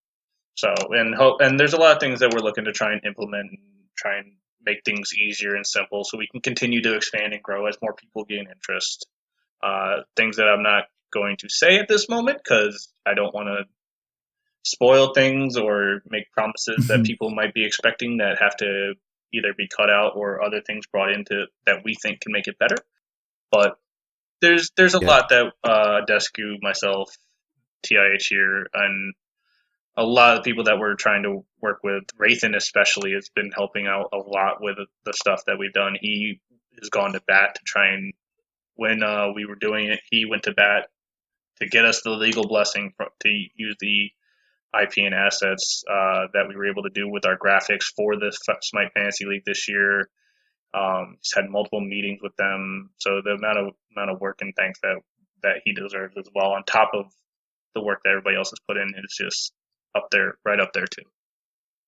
So, and there's a lot of things that we're looking to try and implement and try and make things easier and simple so we can continue to expand and grow as more people gain interest. Things that I'm not going to say at this moment because I don't want to spoil things or make promises that people might be expecting that have to either be cut out or other things brought into that we think can make it better. But there's a lot that Descu, myself, TIH here, and a lot of the people that we're trying to work with, Rathan especially, has been helping out a lot with the stuff that we've done. He has gone to bat to try and, when we were doing it, he went to bat to get us the legal blessing to use the IP and assets that we were able to do with our graphics for the Smite Fantasy League this year. He's had multiple meetings with them, so the amount of work and thanks that he deserves as well, on top of the work that everybody else has put in, is just up there, right up there too.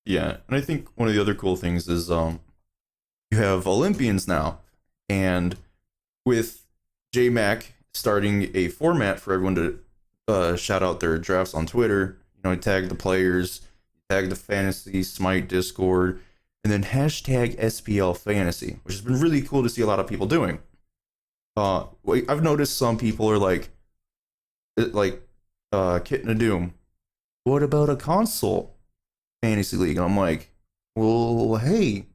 Yeah, and I think one of the other cool things is you have Olympians now, and with JMac starting a format for everyone to shout out their drafts on Twitter, tag the players, tag the Fantasy Smite Discord, and then hashtag SPL Fantasy, which has been really cool to see a lot of people doing. I've noticed some people are like Kit and Doom. What about a console fantasy league? And I'm like, well, hey,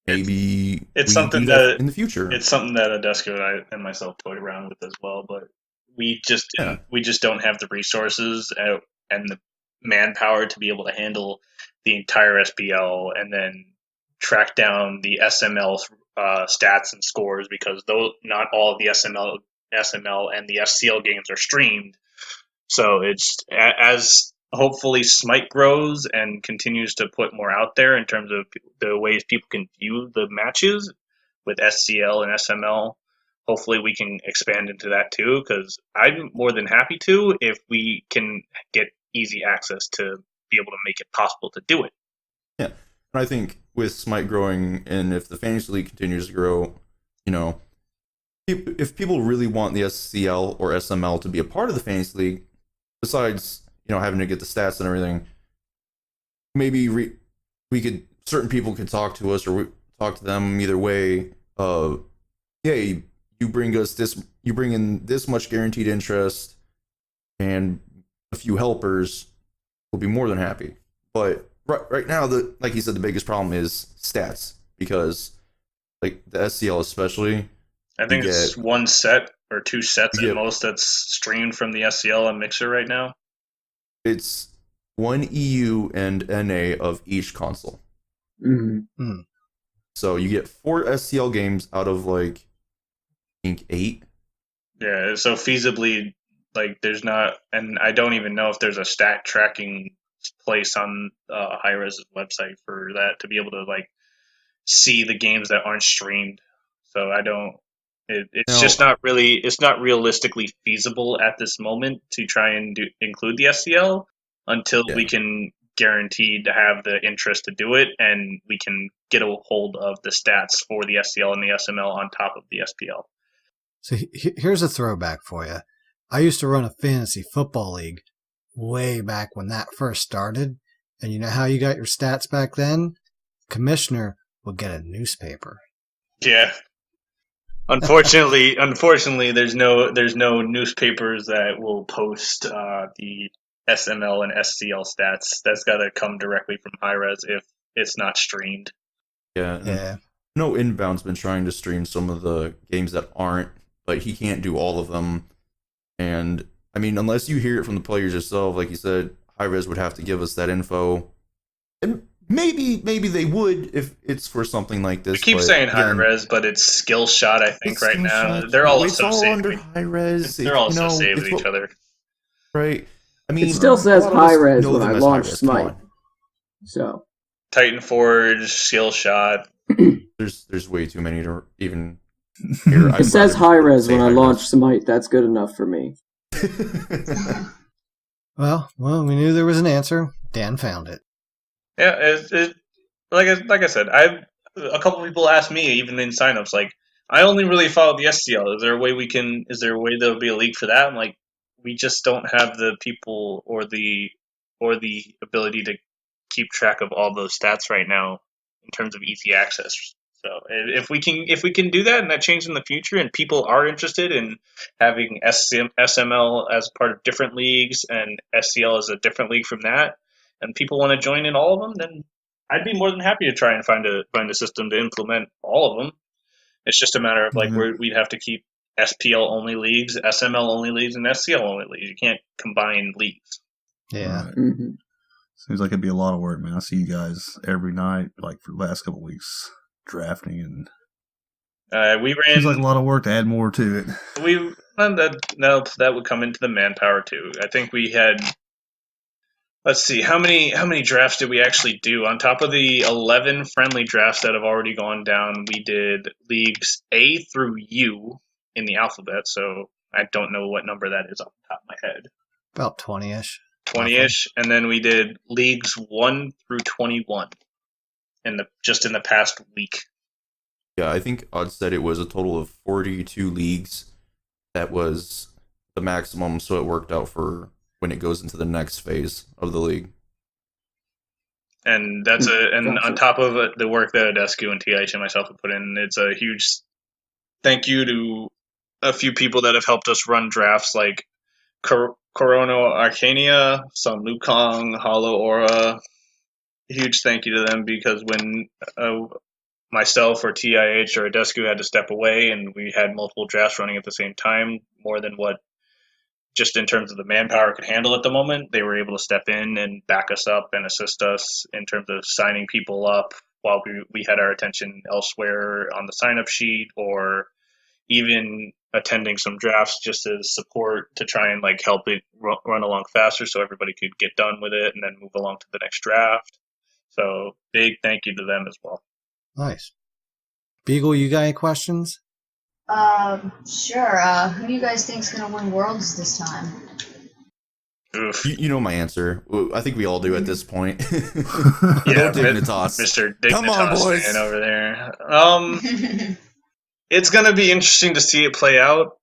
maybe It's we something do that that in the future. it's something that Adesco and I and myself toyed around with as well, but we just Yeah. we just don't have the resources and the manpower to be able to handle the entire SPL and then track down the SML stats and scores, because those not all of the SML and the SCL games are streamed. So it's as hopefully Smite grows and continues to put more out there in terms of the ways people can view the matches with SCL and SML. Hopefully, we can expand into that too, because I'm more than happy to if we can get easy access to be able to make it possible to do it. Yeah. And I think with Smite growing and if the fantasy league continues to grow, if people really want the SCL or SML to be a part of the fantasy league, besides having to get the stats and everything, maybe certain people could talk to us or we talk to them either way. Hey, you bring in this much guaranteed interest and a few helpers, we'll be more than happy. But right now, like you said, the biggest problem is stats, because like the SCL especially, I think it's one set or two sets at most that's streamed from the SCL and Mixer right now. It's one EU and NA of each console. Mm-hmm. So you get 4 SCL games out of I think 8. Yeah, so feasibly, there's not, and I don't even know if there's a stat tracking place on Hi-Res's website for that to be able to see the games that aren't streamed. So I don't. It's just not really. It's not realistically feasible at this moment to try and include the SCL until we can guarantee to have the interest to do it, and we can get a hold of the stats for the SCL and the SML on top of the SPL. So here's a throwback for you. I used to run a fantasy football league way back when that first started, and you know how you got your stats back then? Commissioner would get a newspaper. Yeah. Unfortunately, there's no newspapers that will post the SML and SCL stats. That's got to come directly from Hi-Res if it's not streamed. Yeah. No, Inbound's been trying to stream some of the games that aren't, but he can't do all of them. And I mean, unless you hear it from the players yourself, like you said, Hi-Res would have to give us that info. And maybe they would if it's for something like this. You keep saying Hi-Res, but it's Skill Shot, I think, right now. They're all associated. Under Hi-Res. They're all associated with each other. Right. I mean, it still says Hi-Res when I launch Smite. So Titan Forge, Skill Shot. There's way too many to even hear. It says Hi-Res when I launch Smite. That's good enough for me. Well, we knew there was an answer. Dan found it. Yeah, like I said, a couple people asked me even in signups, I only really follow the SCL. Is there a way there'll be a league for that? I'm like, we just don't have the people or the ability to keep track of all those stats right now in terms of easy access. So if we can do that and that changes in the future and people are interested in having SML as part of different leagues and SCL as a different league from that, and people want to join in all of them, then I'd be more than happy to try and find a system to implement all of them. It's just a matter of we'd have to keep SPL only leagues, SML only leagues, and SCL only leagues. You can't combine leagues. Yeah. Right. Mm-hmm. Seems like it'd be a lot of work, man. I see you guys every night, for the last couple of weeks, drafting, and we ran. Seems like a lot of work to add more to it. That would come into the manpower too. I think we had. Let's see, how many drafts did we actually do? On top of the 11 friendly drafts that have already gone down, we did leagues A through U in the alphabet, so I don't know what number that is off the top of my head. About 20-ish. 20-ish, and then we did leagues 1 through 21 just in the past week. Yeah, I think Odd said it was a total of 42 leagues. That was the maximum, so it worked out for when it goes into the next phase of the league. And on top of the work that Adescu and TIH and myself have put in, it's a huge thank you to a few people that have helped us run drafts, like Corona Arcania, Sun Lukong, Hollow Aura. Huge thank you to them, because when myself or TIH or Adescu had to step away and we had multiple drafts running at the same time, more than what just in terms of the manpower could handle at the moment, they were able to step in and back us up and assist us in terms of signing people up while we had our attention elsewhere on the sign-up sheet, or even attending some drafts just as support to try and like help it run along faster so everybody could get done with it and then move along to the next draft. So big thank you to them as well. Nice. Beagle, you got any questions? Sure. Who do you guys think's gonna win Worlds this time? Oof. You know my answer. I think we all do at this point. Yeah, Dignitas. Mr. Come on, Dignitas boys. man over there. It's gonna be interesting to see it play out.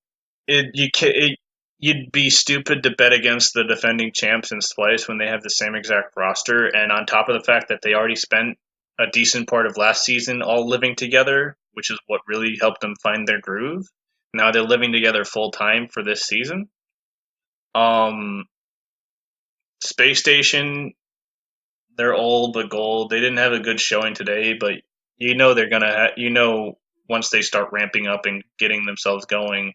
You'd be stupid to bet against the defending champs in Splice when they have the same exact roster, and on top of the fact that they already spent a decent part of last season all living together, which is what really helped them find their groove. Now they're living together full time for this season. Space Station, they're old but gold. They didn't have a good showing today, but you know they're gonna. Once they start ramping up and getting themselves going,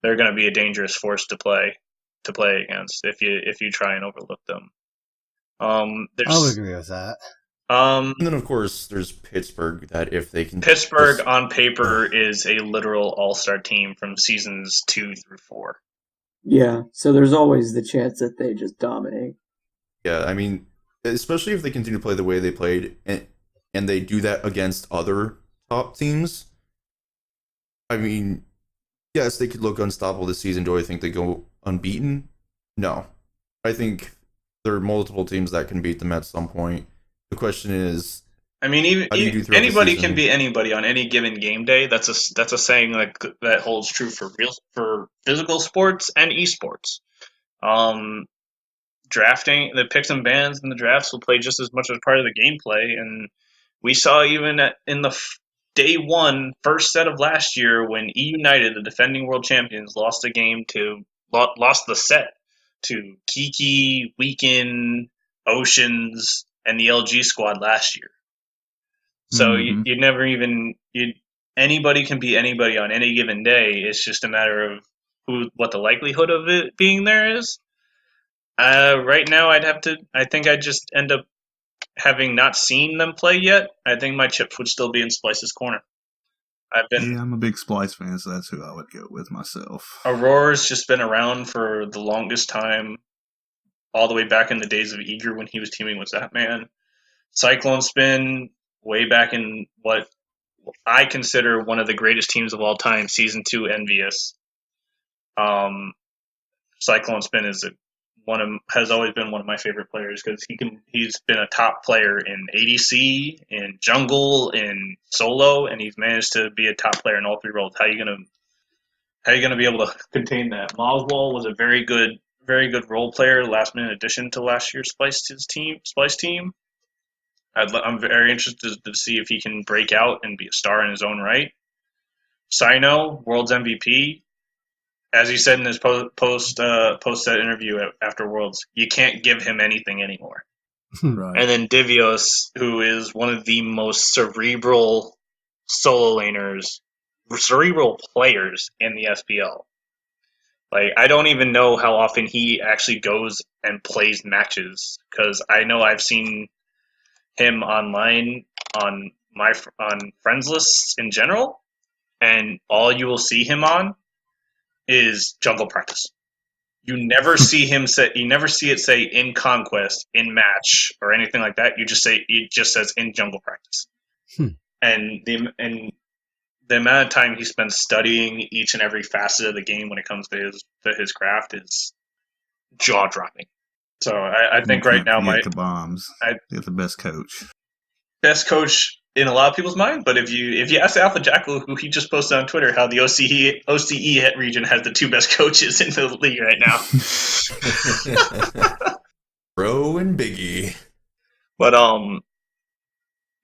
they're gonna be a dangerous force to play against if you try and overlook them. I would agree with that. And then, of course, there's Pittsburgh, that if they can... Pittsburgh, on paper, is a literal all-star team from seasons 2 through 4. Yeah, so there's always the chance that they just dominate. Yeah, I mean, especially if they continue to play the way they played, and they do that against other top teams. I mean, yes, they could look unstoppable this season. Do I think they go unbeaten? No. I think there are multiple teams that can beat them at some point. The question is, I mean, even anybody can beat anybody on any given game day. That's a saying like that holds true for physical sports and esports. Drafting, the picks and bans in the drafts will play just as much as part of the gameplay, and we saw even in the day one first set of last year when E United, the defending world champions, lost the set to Kiki, Weekend, Oceans, and the LG squad last year. So anybody can beat anybody on any given day. It's just a matter of what the likelihood of it being there is. Right now, I think I'd just end up having not seen them play yet. I think my chips would still be in Splice's corner. I'm a big Splice fan, so that's who I would go with myself. Aurora's just been around for the longest time, all the way back in the days of Eager when he was teaming with that man. Cyclone Spin, way back in what I consider one of the greatest teams of all time, Season 2 Envious. Cyclone Spin has always been one of my favorite players because he's been a top player in ADC, in jungle, in solo, and he's managed to be a top player in all three roles. How are you gonna be able to contain that? Moswell was a very good role player, last minute addition to last year's Splice team. I'm very interested to see if he can break out and be a star in his own right. Sino, World's MVP. As he said in his post set interview after Worlds, you can't give him anything anymore. Right. And then Divios, who is one of the most cerebral cerebral players in the SPL. Like, I don't even know how often he actually goes and plays matches, because I know I've seen him online on friends lists in general, and all you will see him on is jungle practice. You never see him say in conquest, in match, or anything like that. It just says in jungle practice. And the amount of time he spends studying each and every facet of the game when it comes to his craft is jaw dropping. So I think right now bombs. He's the best coach. Best coach in a lot of people's mind, but if you ask Alpha Jackal, who he just posted on Twitter, how the OCE region has the two best coaches in the league right now. Bro and Biggie. But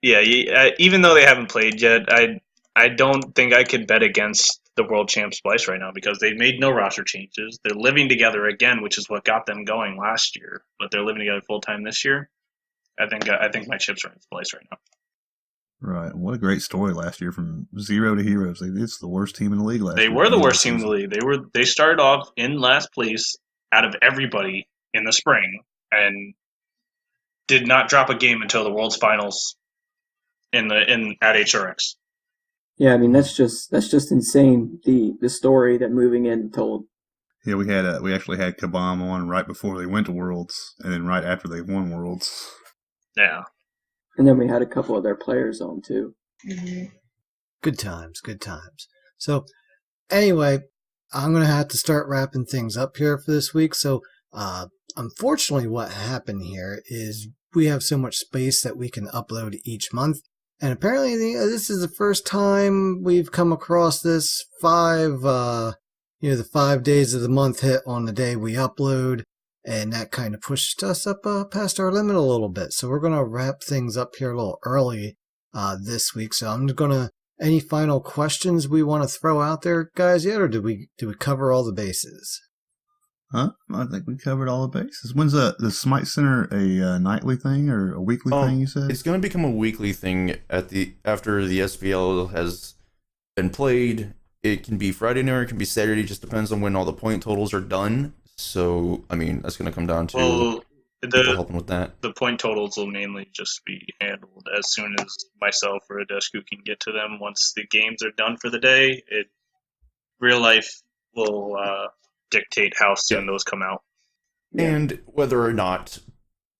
yeah, even though they haven't played yet, I don't think I could bet against the world champ Splice right now because they made no roster changes. They're living together again, which is what got them going last year. But they're living together full time this year. I think my chips are in Splice right now. Right. What a great story last year from zero to heroes. It's the worst team in the league last year. They were the worst team in the league. They started off in last place out of everybody in the spring and did not drop a game until the World's Finals at HRX. Yeah, I mean that's just insane. The story that Moving In told. Yeah, we actually had Kabam on right before they went to Worlds, and then right after they won Worlds. Yeah. And then we had a couple of their players on too. Mm-hmm. Good times, good times. So, anyway, I'm going to have to start wrapping things up here for this week. So, unfortunately, what happened here is we have so much space that we can upload each month. And apparently, this is the first time we've come across this the 5 days of the month hit on the day we upload. And that kind of pushed us up past our limit a little bit. So we're going to wrap things up here a little early this week. So I'm going to, any final questions we want to throw out there, guys, yet? Or do we cover all the bases? Huh? I think we covered all the bases. When's the Smite Center a nightly thing or a weekly thing, you said? It's going to become a weekly thing after the SPL has been played. It can be Friday night or it can be Saturday. It just depends on when all the point totals are done. So, I mean, that's going to come down to people helping with that. The point totals will mainly just be handled as soon as myself or Adescu can get to them. Once the games are done for the day, real life will dictate how soon those come out. And whether or not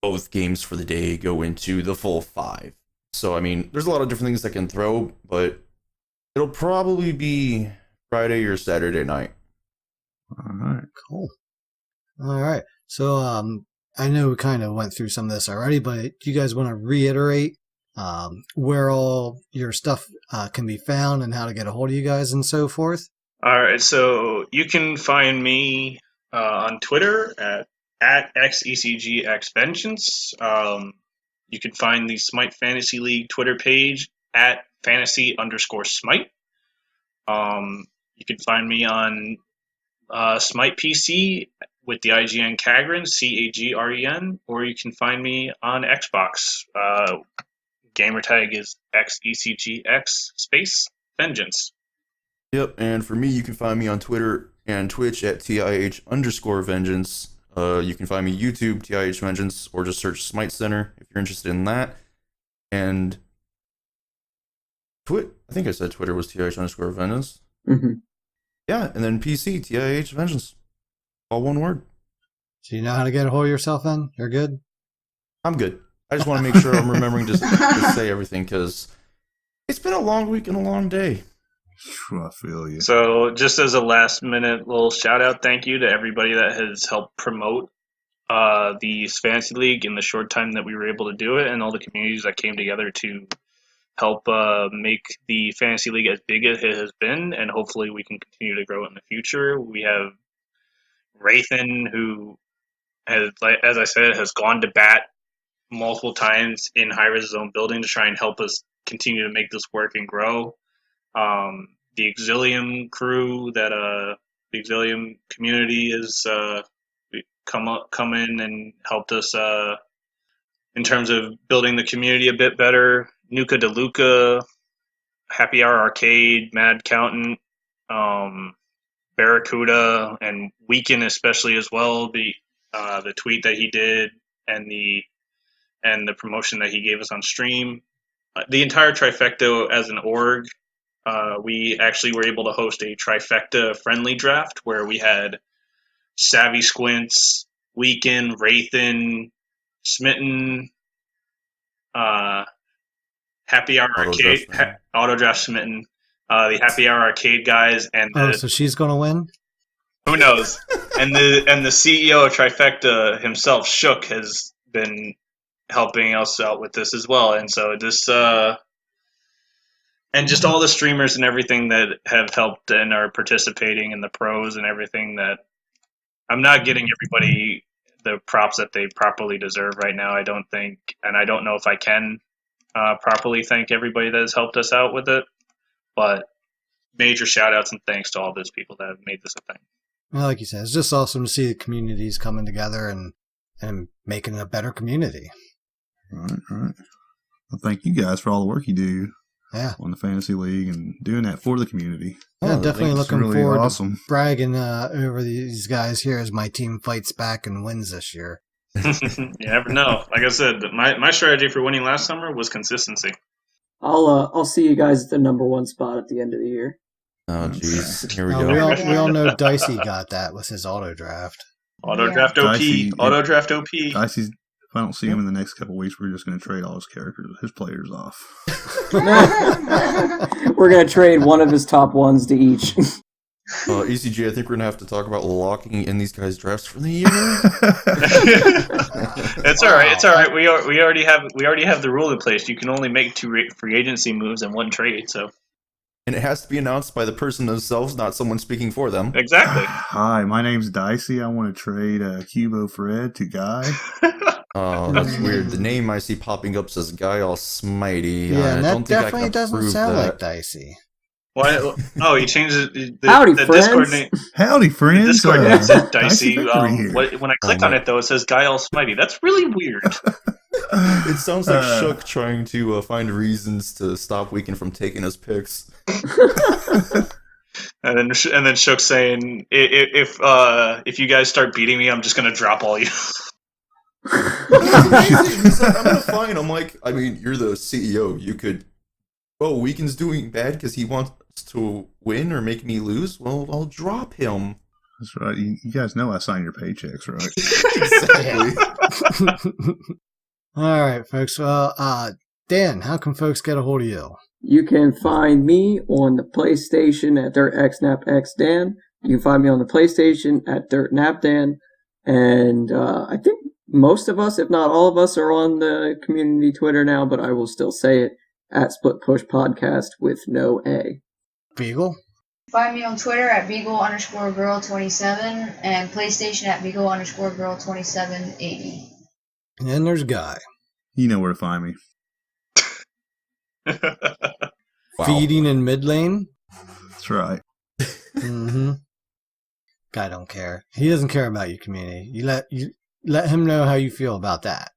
both games for the day go into the full 5. So, I mean, there's a lot of different things that can throw, but it'll probably be Friday or Saturday night. All right. Cool. All right. So, I know we kind of went through some of this already, but do you guys want to reiterate where all your stuff can be found and how to get a hold of you guys and so forth? All right. So you can find me on Twitter at XECGXVengeance. You can find the Smite Fantasy League Twitter page at fantasy_smite. You can find me on Smite PC with the IGN Cagren, CAGREN, or you can find me on Xbox. Gamertag is XECGX_Vengeance. Yep, and for me, you can find me on Twitter and Twitch at TIH_Vengeance. You can find me YouTube, TIH Vengeance, or just search Smite Center if you're interested in that. And I think I said Twitter was TIH_Vengeance. Mm-hmm. Yeah, and then PC, TIH Vengeance. All one word. So you know how to get a hold of yourself then? You're good? I'm good. I just want to make sure I'm remembering to say everything, because it's been a long week and a long day. I feel you. So just as a last minute little shout out, thank you to everybody that has helped promote the Fantasy League in the short time that we were able to do it, and all the communities that came together to help make the Fantasy League as big as it has been, and hopefully we can continue to grow it in the future. We have Rathan, who has, as I said, has gone to bat multiple times in high-res zone building to try and help us continue to make this work and grow. The Exilium crew, the Exilium community has come in and helped us in terms of building the community a bit better. Nuka DeLuca, Happy Hour Arcade, Mad Accountant, Barracuda, and Weekend especially as well. The tweet that he did and the promotion that he gave us on stream. The entire trifecta as an org. We actually were able to host a trifecta friendly draft where we had Savvy Squints, Weekend, Rathan, Smitten, Happy Hour Arcade, Autodraft Smitten, the Happy Hour Arcade guys, and so she's gonna win? Who knows? and the CEO of Trifecta himself, Shook, has been helping us out with this as well, and so this. And just all the streamers and everything that have helped and are participating in the pros and everything that I'm not getting everybody the props that they properly deserve right now, I don't think. And I don't know if I can properly thank everybody that has helped us out with it. But major shout outs and thanks to all those people that have made this a thing. Well, like you said, it's just awesome to see the communities coming together and making a better community. Right. Well, thank you guys for all the work you do. Yeah. On the Fantasy League and doing that for the community. Yeah, Oh, definitely It's looking really forward awesome. to bragging over these guys here as my team fights back and wins this year. You never know. Like I said, my strategy for winning last summer was consistency. I'll see you guys at the number 1 spot at the end of the year. Oh, jeez. Here we We go. all know Dicey got that with his auto draft. Auto draft OP. Dicey- Auto draft OP. Dicey's, if I don't see him in the next couple of weeks, we're just going to trade all his characters, his players off. We're going to trade one of his top ones to each. ECG, I think we're gonna have to talk about locking in these guys' drafts for the year. It's all right. It's all right. We already have the rule in place. You can only make 2 free agency moves in 1 trade. So And it has to be announced by the person themselves, not someone speaking for them. exactly. Hi, my name's Dicey. I want to trade Cubo Fred to Guy. Oh, that's weird. The name I see popping up says Guy All Smitey. Yeah, and I that don't think I definitely can doesn't approve sound that. like Dicey. Why? Oh, he changed the Howdy, the friends. Discord name. Howdy, The friends. Discord name says Dicey. Victory here. When I clicked on it, though, it says Guy All Smitey. That's really weird. It sounds like Shook trying to find reasons to stop Weekend from taking his picks. And then Shook saying, if you guys start beating me, I'm just gonna drop all you. He's like, I'm gonna fine. I'm like, I mean, you're the CEO. You could. Oh, Weekend's doing bad because he wants to win or make me lose. Well, I'll drop him. That's right. You guys know I sign your paychecks, right? Exactly. All right, folks. Well, Dan, how can folks get a hold of you? You can find me on the PlayStation at DirtXNapXDan. You can find me on the PlayStation at DirtNapDan. And I think most of us, if not all of us, are on the community Twitter now, but I will still say it at Split Push Podcast with no A. Beagle? Find me on Twitter at Beagle_Girl27 and PlayStation at Beagle_Girl2780. And then there's Guy. You know where to find me. Wow. Feeding in mid lane? That's right. Mm-hmm. Guy don't care. He doesn't care about your community. You let him know how you feel about that.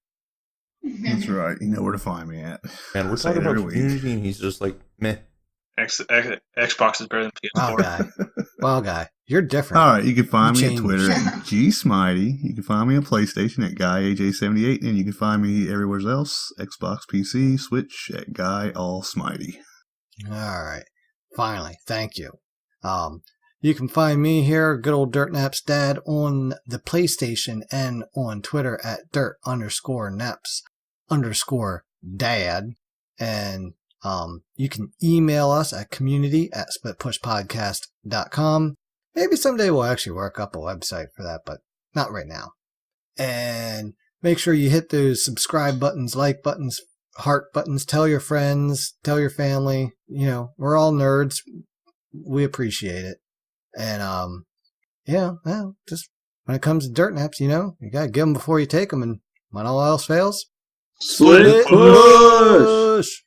That's right. You know where to find me at. Man, we're Say talking it about every week. community, and he's just like, meh. Xbox is better than Wow, PS4. Guy. Wow, Guy. You're different. All right, you can find You me changed. at Twitter at GSmitey. You can find me on PlayStation at GuyAJ78, and you can find me everywhere else, Xbox, PC, Switch at Guy All Smitey. All right. Finally, thank you. You can find me here, good old DirtNaps Dad, on the PlayStation and on Twitter at Dirt_Naps_Dad. And you can email us at community@splitpushpodcast.com. Maybe someday we'll actually work up a website for that, but not right now. And make sure you hit those subscribe buttons, like buttons, heart buttons, tell your friends, tell your family. You know, we're all nerds. We appreciate it. And, well, just when it comes to dirt naps, you know, you gotta give them before you take them. And when all else fails, Split Push!